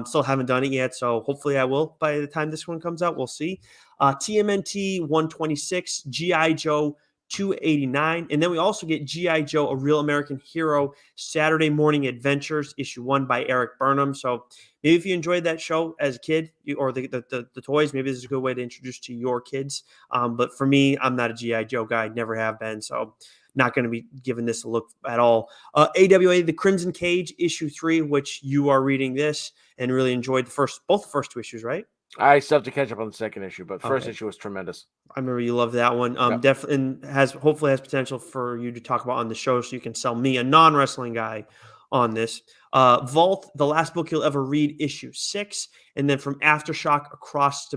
Speaker 2: Still haven't done it yet. So hopefully I will by the time this one comes out. We'll see. TMNT 126. G.I. Joe 289. And then we also get G.I. Joe, A Real American Hero, Saturday Morning Adventures, issue 1 by Eric Burnham. So maybe if you enjoyed that show as a kid or the toys, maybe this is a good way to introduce to your kids. But for me, I'm not a G.I. Joe guy, never have been. So not going to be giving this a look at all. AWA, The Crimson Cage, issue 3, which you are reading this and really enjoyed both the first 2 issues, right?
Speaker 1: I still have to catch up on the second issue, but the first issue was tremendous.
Speaker 2: I remember you loved that one. Definitely, and hopefully has potential for you to talk about on the show, so you can sell me, a non-wrestling guy, on this. Vault, The Last Book You'll Ever Read, issue 6, and then from Aftershock, Cross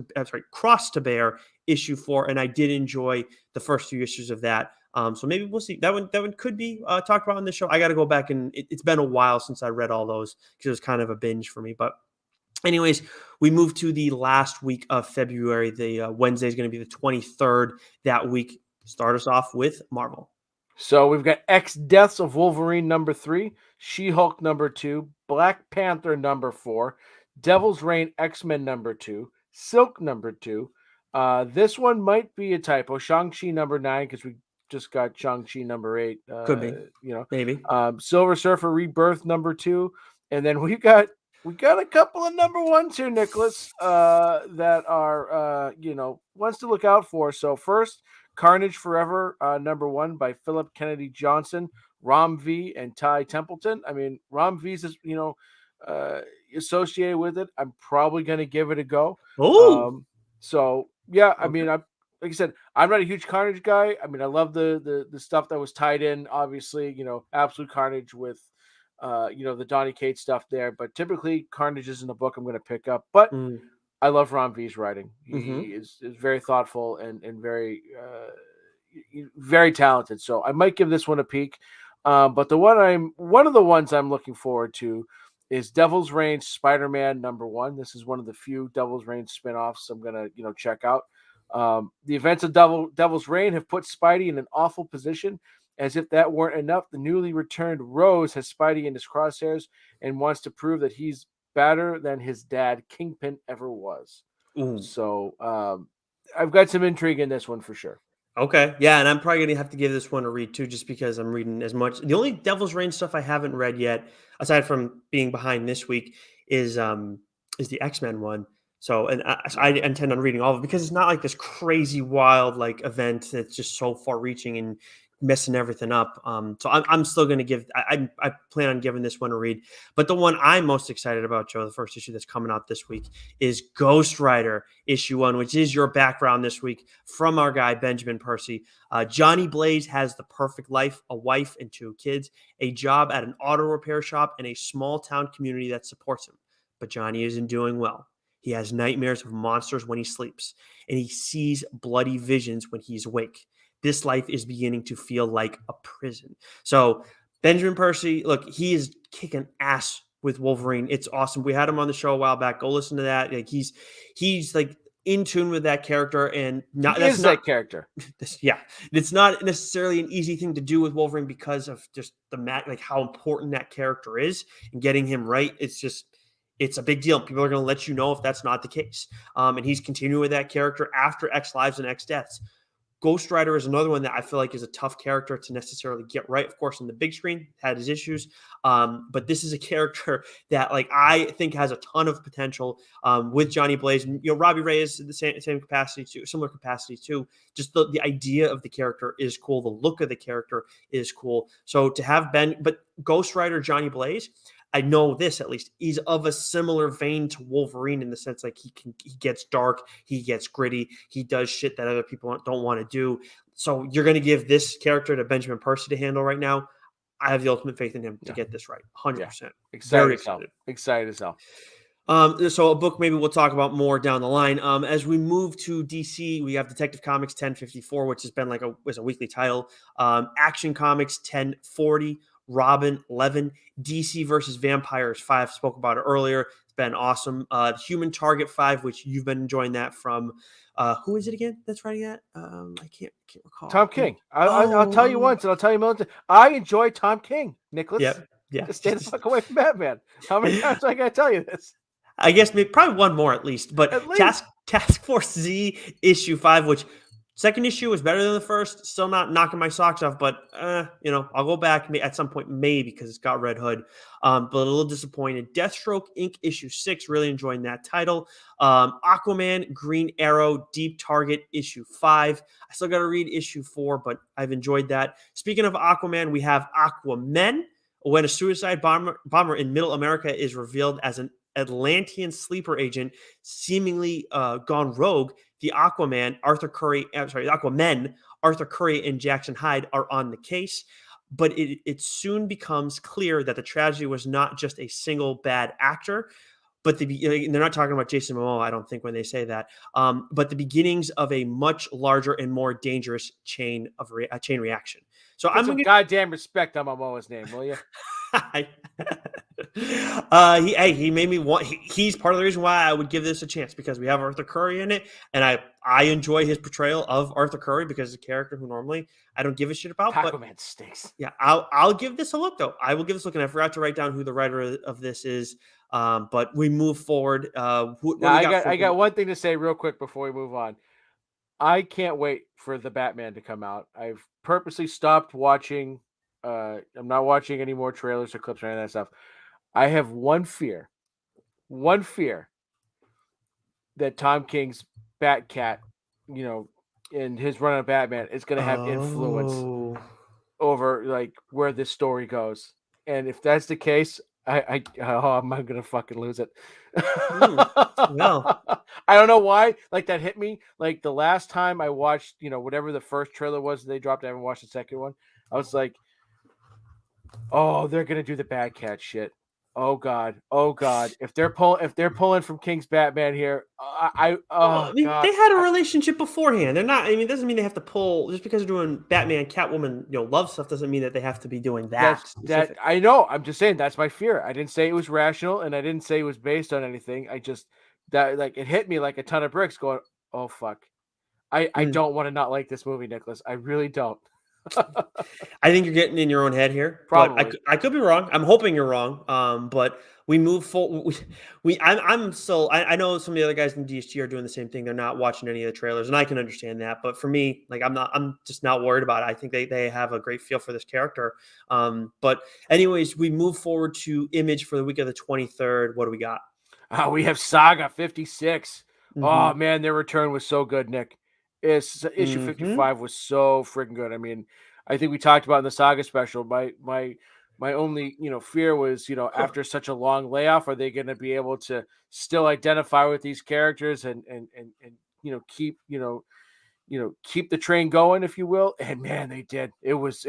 Speaker 2: to Bear, issue 4. And I did enjoy the first 2 issues of that. So maybe we'll see. That one could be talked about on the show. I got to go back and it's been a while since I read all those because it was kind of a binge for me. But anyways, we move to the last week of February. The Wednesday is going to be the 23rd that week. Start us off with Marvel.
Speaker 1: So we've got X Deaths of Wolverine number 3, She-Hulk number 2, Black Panther number 4, Devil's Reign X-Men number 2, Silk number 2. This one might be a typo. Shang-Chi number 9, because we just got Shang-Chi number 8.
Speaker 2: Could be. Maybe.
Speaker 1: Silver Surfer Rebirth number 2. And then we got a couple of number 1s here, Nicholas, that are ones to look out for. So first, Carnage Forever, number 1 by Philip Kennedy Johnson, Ram V, and Ty Templeton. I mean, Ram V's is, associated with it. I'm probably going to give it a go.
Speaker 2: Oh,
Speaker 1: so yeah, I mean, like I said, I'm not a huge Carnage guy. I mean, I love the stuff that was tied in, obviously, Absolute Carnage with, the Donny Cates stuff there. But typically, Carnage isn't a book I'm going to pick up. But I love Ron V's writing. He is very thoughtful and very very talented. So I might give this one a peek. But one of the ones I'm looking forward to is Devil's Reign Spider-Man number 1. This is one of the few Devil's Reign spinoffs I'm gonna check out. The events of Devil's Reign have put Spidey in an awful position. As if that weren't enough, the newly returned Rose has Spidey in his crosshairs and wants to prove that he's better than his dad Kingpin ever was. So I've got some intrigue in this one for sure.
Speaker 2: Okay, yeah, and I'm probably gonna have to give this one a read too, just because I'm reading as much. The only Devil's Reign stuff I haven't read yet, aside from being behind this week, is the X-Men one. So, and I intend on reading all of it because it's not like this crazy wild like event that's just so far-reaching and messing everything up. So I'm still going to give. I plan on giving this one a read. But the one I'm most excited about, Joe, the first issue that's coming out this week, is Ghostwriter issue 1, which is your background this week from our guy Benjamin Percy. Johnny Blaze has the perfect life: a wife and 2 kids, a job at an auto repair shop, and a small town community that supports him. But Johnny isn't doing well. He has nightmares of monsters when he sleeps, and he sees bloody visions when he's awake. This life is beginning to feel like a prison. So Benjamin Percy, look, he is kicking ass with Wolverine. It's awesome. We had him on the show a while back. Go listen to that. Like he's like in tune with that character, and
Speaker 1: that character.
Speaker 2: Yeah, it's not necessarily an easy thing to do with Wolverine because of just like how important that character is and getting him right. It's a big deal. People are going to let you know if that's not the case. And he's continuing with that character after X Lives and X Deaths. Ghostwriter is another one that I feel like is a tough character to necessarily get right. Of course, on the big screen, had his issues. But this is a character that like I think has a ton of potential with Johnny Blaze. Robbie Ray is the same capacity too, similar capacity too. Just the idea of the character is cool. The look of the character is cool. So to have but Ghostwriter Johnny Blaze, I know this at least, he's of a similar vein to Wolverine in the sense like he gets dark, he gets gritty, he does shit that other people don't want to do. So you're going to give this character to Benjamin Percy to handle right now. I have the ultimate faith in him to get this right. 100%.
Speaker 1: Yeah. Excited as hell.
Speaker 2: So a book maybe we'll talk about more down the line. As we move to DC, we have Detective Comics 1054, which has been was a weekly title. Action Comics 1040. Robin 11, DC versus Vampires 5. Spoke about it earlier. It's been awesome. Human Target 5, which you've been enjoying that from. Who is it again that's writing that? I can't recall.
Speaker 1: Tom King. I'll tell you once, and I'll tell you more. I enjoy Tom King, Nicholas.
Speaker 2: Yep. Yeah.
Speaker 1: Just stay the fuck away from Batman. How many times do I gotta tell you this?
Speaker 2: I guess probably one more at least. But Task Force Z issue 5, which second issue was better than the first. Still not knocking my socks off, but I'll go back at some point maybe because it's got Red Hood. But a little disappointed. Deathstroke Inc. issue 6, really enjoying that title. Aquaman, Green Arrow, Deep Target issue 5. I still got to read issue 4, but I've enjoyed that. Speaking of Aquaman, we have Aquaman. When a suicide bomber in Middle America is revealed as an Atlantean sleeper agent, seemingly gone rogue, the Aquamen, Arthur Curry, and Jackson Hyde are on the case. But it soon becomes clear that the tragedy was not just a single bad actor, but they're not talking about Jason Momoa, I don't think, when they say that. But the beginnings of a much larger and more dangerous chain reaction. So
Speaker 1: Put some goddamn respect on Momoa's name, will you?
Speaker 2: He made me want. He's part of the reason why I would give this a chance, because we have Arthur Curry in it, and I enjoy his portrayal of Arthur Curry because it's a character who normally I don't give a shit about. But
Speaker 1: Aquaman stinks.
Speaker 2: yeah, I'll give this a look though. I will give this a look, and I forgot to write down who the writer of this is. But we move forward. What
Speaker 1: Now,
Speaker 2: we got?
Speaker 1: I got one thing to say real quick before we move on. I can't wait for the Batman to come out. I've purposely stopped watching. I'm not watching any more trailers or clips or any of that stuff. I have one fear that Tom King's Batcat, in his run on Batman is going to have influence over like where this story goes. And if that's the case, I'm going to fucking lose it.
Speaker 2: No.
Speaker 1: I don't know why. Like that hit me. Like the last time I watched, whatever the first trailer was they dropped, I haven't watched the second one. I was like, oh, they're going to do the Batcat shit. Oh God! If they're pulling from King's Batman here, God.
Speaker 2: They had a relationship beforehand. They're not. I mean, it doesn't mean they have to pull just because they're doing Batman, Catwoman, love stuff. Doesn't mean that they have to be doing that.
Speaker 1: That I know. I'm just saying that's my fear. I didn't say it was rational, and I didn't say it was based on anything. I just it hit me like a ton of bricks. Going, oh fuck! I don't want to not like this movie, Nicholas. I really don't.
Speaker 2: I think you're getting in your own head here.
Speaker 1: Probably.
Speaker 2: But I could be wrong. I'm hoping you're wrong. But we move forward. I'm still. I know some of the other guys in DSG are doing the same thing. They're not watching any of the trailers, and I can understand that. But for me, like I'm just not worried about it. I think they have a great feel for this character. But anyways, we move forward to Image for the week of the 23rd. What do we got?
Speaker 1: We have Saga 56.
Speaker 2: Mm-hmm.
Speaker 1: Oh man, their return was so good, Nick. Issue 55 was so freaking good. I mean, I think we talked about in the Saga special. My only fear was after such a long layoff, are they going to be able to still identify with these characters and keep keep the train going, if you will? And man, they did. It was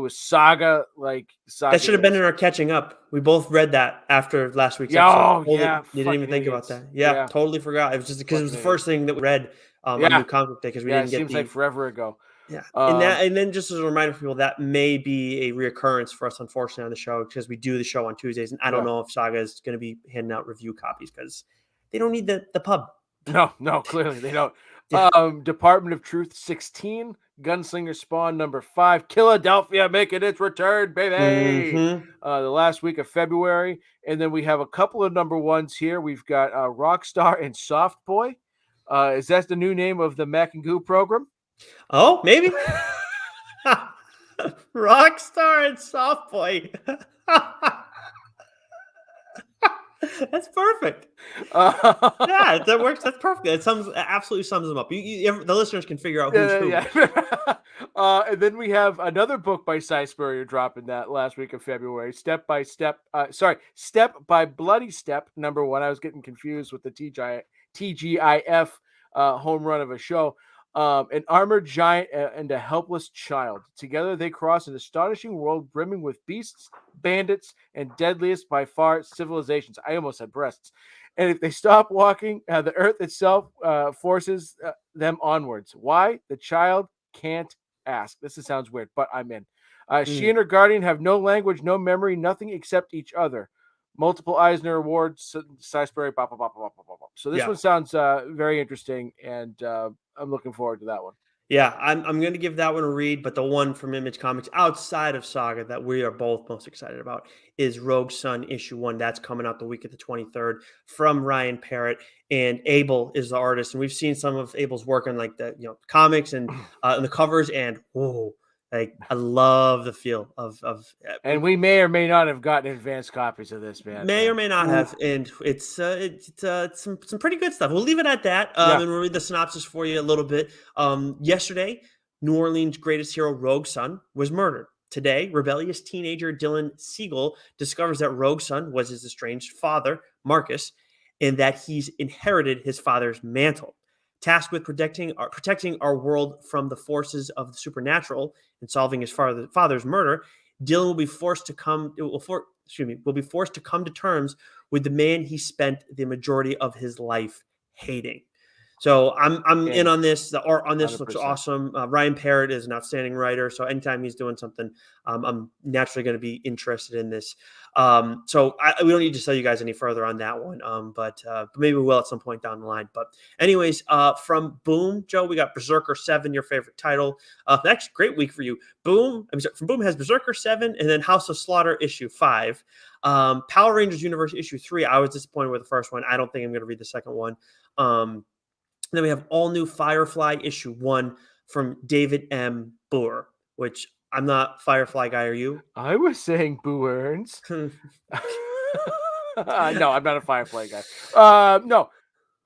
Speaker 1: Saga like Saga.
Speaker 2: That should have been in our catching up. We both read that after last week's
Speaker 1: episode.
Speaker 2: Yeah, you didn't even think about that. Yeah, totally forgot. It was just because it was the first thing that we read on New Comic Day because we didn't get.
Speaker 1: It seems like forever ago.
Speaker 2: Yeah, and then just as a reminder for people, that may be a reoccurrence for us, unfortunately, on the show because we do the show on Tuesdays, and I don't know if Saga is going to be handing out review copies because they don't need the pub.
Speaker 1: No, clearly they don't. Yeah. Department of Truth 16, Gunslinger Spawn number 5, Philadelphia making its return, baby. The last week of February, and then we have a couple of number ones here. We've got Rockstar and Soft Boy. Is that the new name of the Mac and Goo program?
Speaker 2: Oh, maybe. Rockstar and Soft Boy. That's perfect. Yeah, that works. That's perfect. It absolutely sums them up. The listeners can figure out who's who.
Speaker 1: Yeah. And then we have another book by Cy Spurrier dropping that last week of February. Step by Bloody Step number 1. I was getting confused with the TGIF home run of a show. An armored giant and a helpless child. Together they cross an astonishing world brimming with beasts, bandits, and deadliest by far civilizations. I almost said breasts. And if they stop walking, the earth itself forces them onwards. Why? The child can't ask. This sounds weird, but I'm in. She and her guardian have no language, no memory, nothing except each other. Multiple Eisner Awards, Salisbury, blah, blah, blah, blah, blah, blah. So this one sounds very interesting, and I'm looking forward to that one.
Speaker 2: Yeah, I'm going to give that one a read, but the one from Image Comics outside of Saga that we are both most excited about is Rogue Sun issue 1. That's coming out the week of the 23rd from Ryan Parrott, and Abel is the artist. And we've seen some of Abel's work on like the comics and the covers, and whoa. Like I love the feel of
Speaker 1: and we may or may not have gotten advanced copies of this, man.
Speaker 2: May or may not have, and it's some pretty good stuff. We'll leave it at that, and we'll read the synopsis for you a little bit. Yesterday, New Orleans' greatest hero, Rogue Sun, was murdered. Today, rebellious teenager Dylan Siegel discovers that Rogue Sun was his estranged father, Marcus, and that he's inherited his father's mantle. Tasked with protecting our world from the forces of the supernatural and solving his father's murder, Dylan will be forced to come to terms with the man he spent the majority of his life hating. So I'm in
Speaker 1: In.
Speaker 2: on this. The art on this looks
Speaker 1: 100%.
Speaker 2: awesome. Ryan Parrott is an outstanding writer. So anytime he's doing something, I'm naturally going to be interested in this. So we don't need to tell you guys any further on that one. But maybe we will at some point down the line. But anyways, from Boom, Joe, we got Berserker 7, your favorite title. Actually, great week for you. Boom, from Boom has Berserker 7 and then House of Slaughter issue 5. Power Rangers Universe issue 3. I was disappointed with the first one. I don't think I'm going to read the second one. Then we have all new Firefly issue 1 from David M. Boer, which I'm not Firefly guy. Are you?
Speaker 1: I was saying Boo Earns. No, I'm not a Firefly guy. No,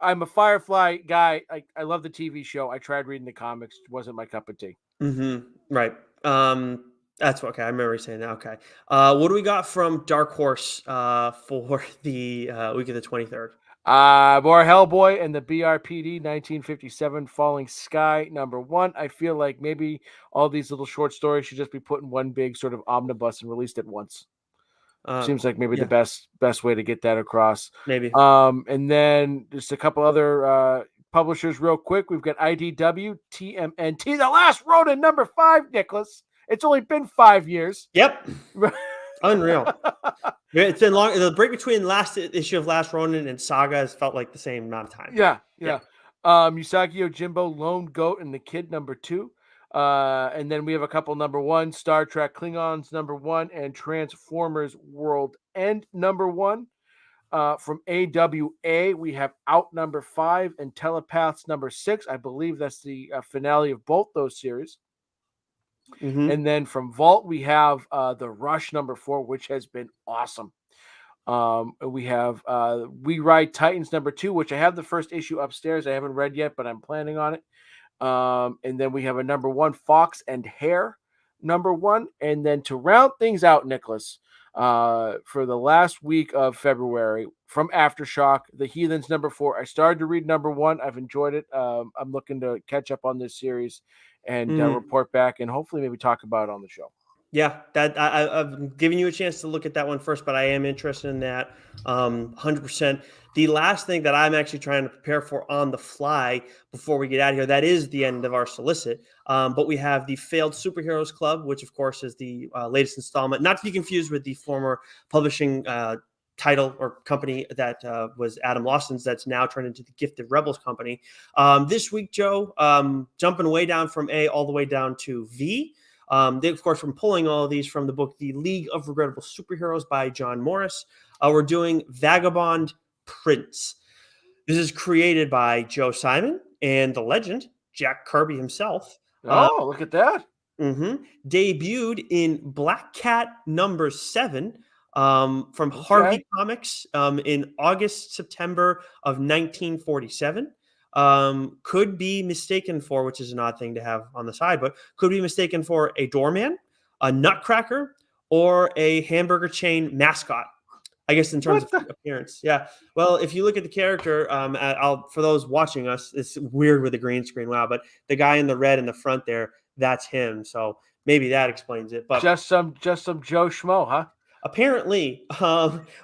Speaker 1: I'm a Firefly guy. I love the TV show. I tried reading the comics. It wasn't my cup of tea.
Speaker 2: Right. That's okay. I remember you saying that. Okay. What do we got from Dark Horse for the week of the 23rd?
Speaker 1: More Hellboy and the BRPD 1957 Falling Sky #1. I feel like maybe all these little short stories should just be put in one big sort of omnibus and released at once. Seems like maybe the best way to get that across.
Speaker 2: Maybe.
Speaker 1: And then just a couple other publishers real quick. We've got IDW, TMNT, The Last Ronin #5, Nicholas. It's only been 5 years.
Speaker 2: Yep. Unreal. It's been long. The break between last issue of Last Ronin and Saga has felt like the same amount of time.
Speaker 1: Yeah. Usagi Yojimbo, Lone Goat, and the Kid #2. And then we have a couple #1, Star Trek Klingons #1, and Transformers World End #1. From AWA, we have Out #5 and Telepaths #6. I believe that's the finale of both those series. And then from Vault, we have The Rush #4, which has been awesome. We have We Ride Titans #2, which I have the first issue upstairs. I haven't read yet, but I'm planning on it. And then we have a #1, Fox and Hare #1. And then to round things out, Nicholas, for the last week of February, from Aftershock, The Heathens #4. I started to read #1. I've enjoyed it. I'm looking to catch up on this series and report back and hopefully maybe talk about it on the show.
Speaker 2: Yeah, that I've given you a chance to look at that one first, but I am interested in that 100%. The last thing that I'm actually trying to prepare for on the fly before we get out of here, that is the end of our solicit. But we have the Failed Superheroes Club, which of course is the latest installment, not to be confused with the former publishing title or company that was Adam Lawson's that's now turned into the Gifted Rebels company. This week, Joe, jumping way down from A all the way down to V. They, of course, from pulling all of these from the book, The League of Regrettable Superheroes by John Morris. We're doing Vagabond Prince. This is created by Joe Simon and the legend, Jack Kirby himself.
Speaker 1: Oh, look at that.
Speaker 2: Debuted in Black Cat #7 from Harvey Comics in August, September of 1947. Could be mistaken for, which is an odd thing to have on the side, but could be mistaken for a doorman, a nutcracker, or a hamburger chain mascot. I guess in terms of appearance. Yeah. Well, if you look at the character, for those watching us, it's weird with the green screen. Wow. But the guy in the red in the front there, that's him. So maybe that explains it. But
Speaker 1: just some Joe Schmo, huh?
Speaker 2: Apparently,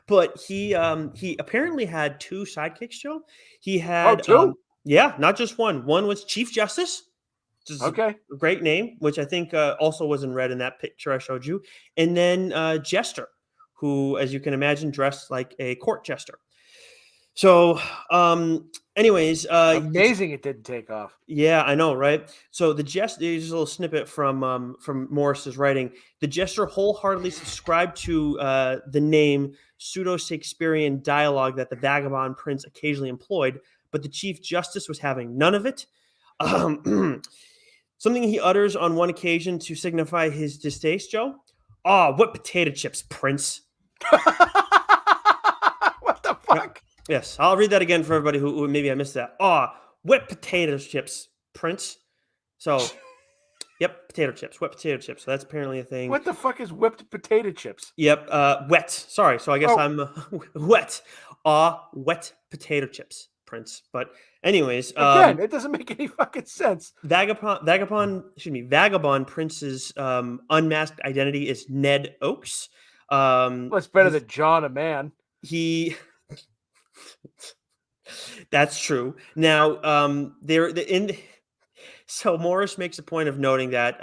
Speaker 2: but he apparently had 2 sidekicks, Joe. He had
Speaker 1: 2?
Speaker 2: Yeah, not just one. One was Chief Justice.
Speaker 1: Okay.
Speaker 2: A great name, which I think also was in red in that picture I showed you. And then Jester, who, as you can imagine, dressed like a court jester. So, anyways,
Speaker 1: amazing it didn't take off.
Speaker 2: Yeah, I know, right? So the Jester, there's a little snippet from Morris's writing. The Jester wholeheartedly subscribed to the name pseudo-Shakespearean dialogue that the Vagabond Prince occasionally employed, but the Chief Justice was having none of it. Something he utters on one occasion to signify his distaste, Joe. What potato chips, Prince?
Speaker 1: What the fuck?
Speaker 2: Yes, I'll read that again for everybody who maybe I missed that. Wet potato chips, Prince. So, yep, potato chips, wet potato chips. So that's apparently a thing.
Speaker 1: What the fuck is whipped potato chips?
Speaker 2: Yep, wet. Sorry, so I guess I'm wet. Wet potato chips, Prince. But anyways,
Speaker 1: again, it doesn't make any fucking sense.
Speaker 2: Vagabond Prince's unmasked identity is Ned Oakes.
Speaker 1: Well, it's better than John a man.
Speaker 2: That's true. Now, so Morris makes a point of noting that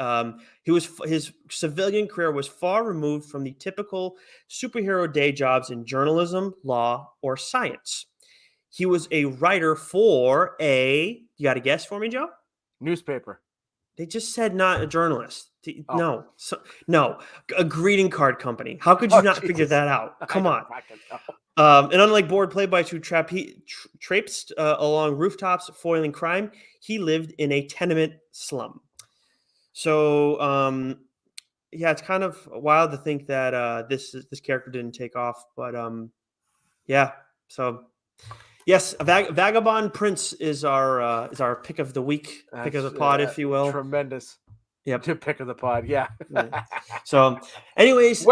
Speaker 2: his civilian career was far removed from the typical superhero day jobs in journalism, law, or science. He was a writer for you got a guess for me, Joe?
Speaker 1: Newspaper.
Speaker 2: They just said not a journalist.
Speaker 1: Oh.
Speaker 2: No, a greeting card company. How could you not figure that out? Come on. And unlike bored playbys who traipsed along rooftops foiling crime, he lived in a tenement slum. So, yeah, it's kind of wild to think that this character didn't take off, but yeah. So, yes, Vagabond Prince is our pick of the week, pick of the pod, if you will.
Speaker 1: Tremendous.
Speaker 2: Yep.
Speaker 1: To pick of the pod, yeah.
Speaker 2: So, anyways,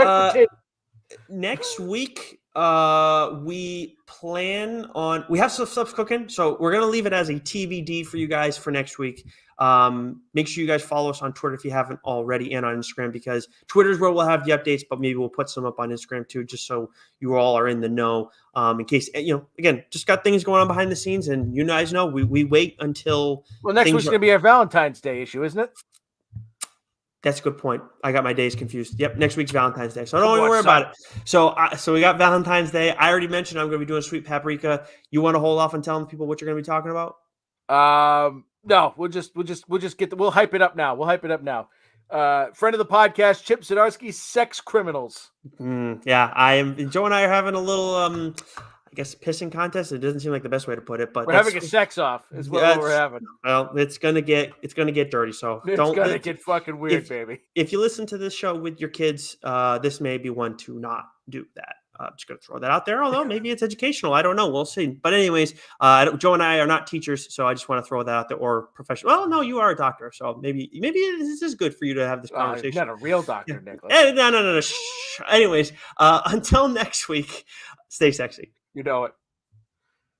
Speaker 2: next week we plan on we have some stuff cooking, so we're gonna leave it as a TBD for you guys for next week. Make sure you guys follow us on Twitter if you haven't already, and on Instagram, because Twitter is where we'll have the updates, but maybe we'll put some up on Instagram too, just so you all are in the know. In case, again, just got things going on behind the scenes, and you guys know we wait until
Speaker 1: next week's gonna be our Valentine's Day issue, isn't it?
Speaker 2: That's a good point. I got my days confused. Yep, next week's Valentine's Day, so don't even worry about it. So we got Valentine's Day. I already mentioned I'm going to be doing Sweet Paprika. You want to hold off and telling people what you're going to be talking about?
Speaker 1: No, we'll hype it up now. Friend of the podcast, Chip Zdarsky, Sex Criminals.
Speaker 2: Yeah, Joe and I are having a little I guess pissing contest. It doesn't seem like the best way to put it, but
Speaker 1: we're having a sex off is what we're having.
Speaker 2: Well, it's gonna get dirty. So
Speaker 1: it's gonna get fucking weird, baby.
Speaker 2: If you listen to this show with your kids, this may be one to not do that. I'm just gonna throw that out there. Although maybe it's educational, I don't know. We'll see. But anyways, Joe and I are not teachers, so I just want to throw that out there. Or professional. Well, no, you are a doctor, so maybe this is good for you to have this conversation.
Speaker 1: Not a real doctor, Nicholas.
Speaker 2: No. Anyways, until next week, stay sexy.
Speaker 1: You know it.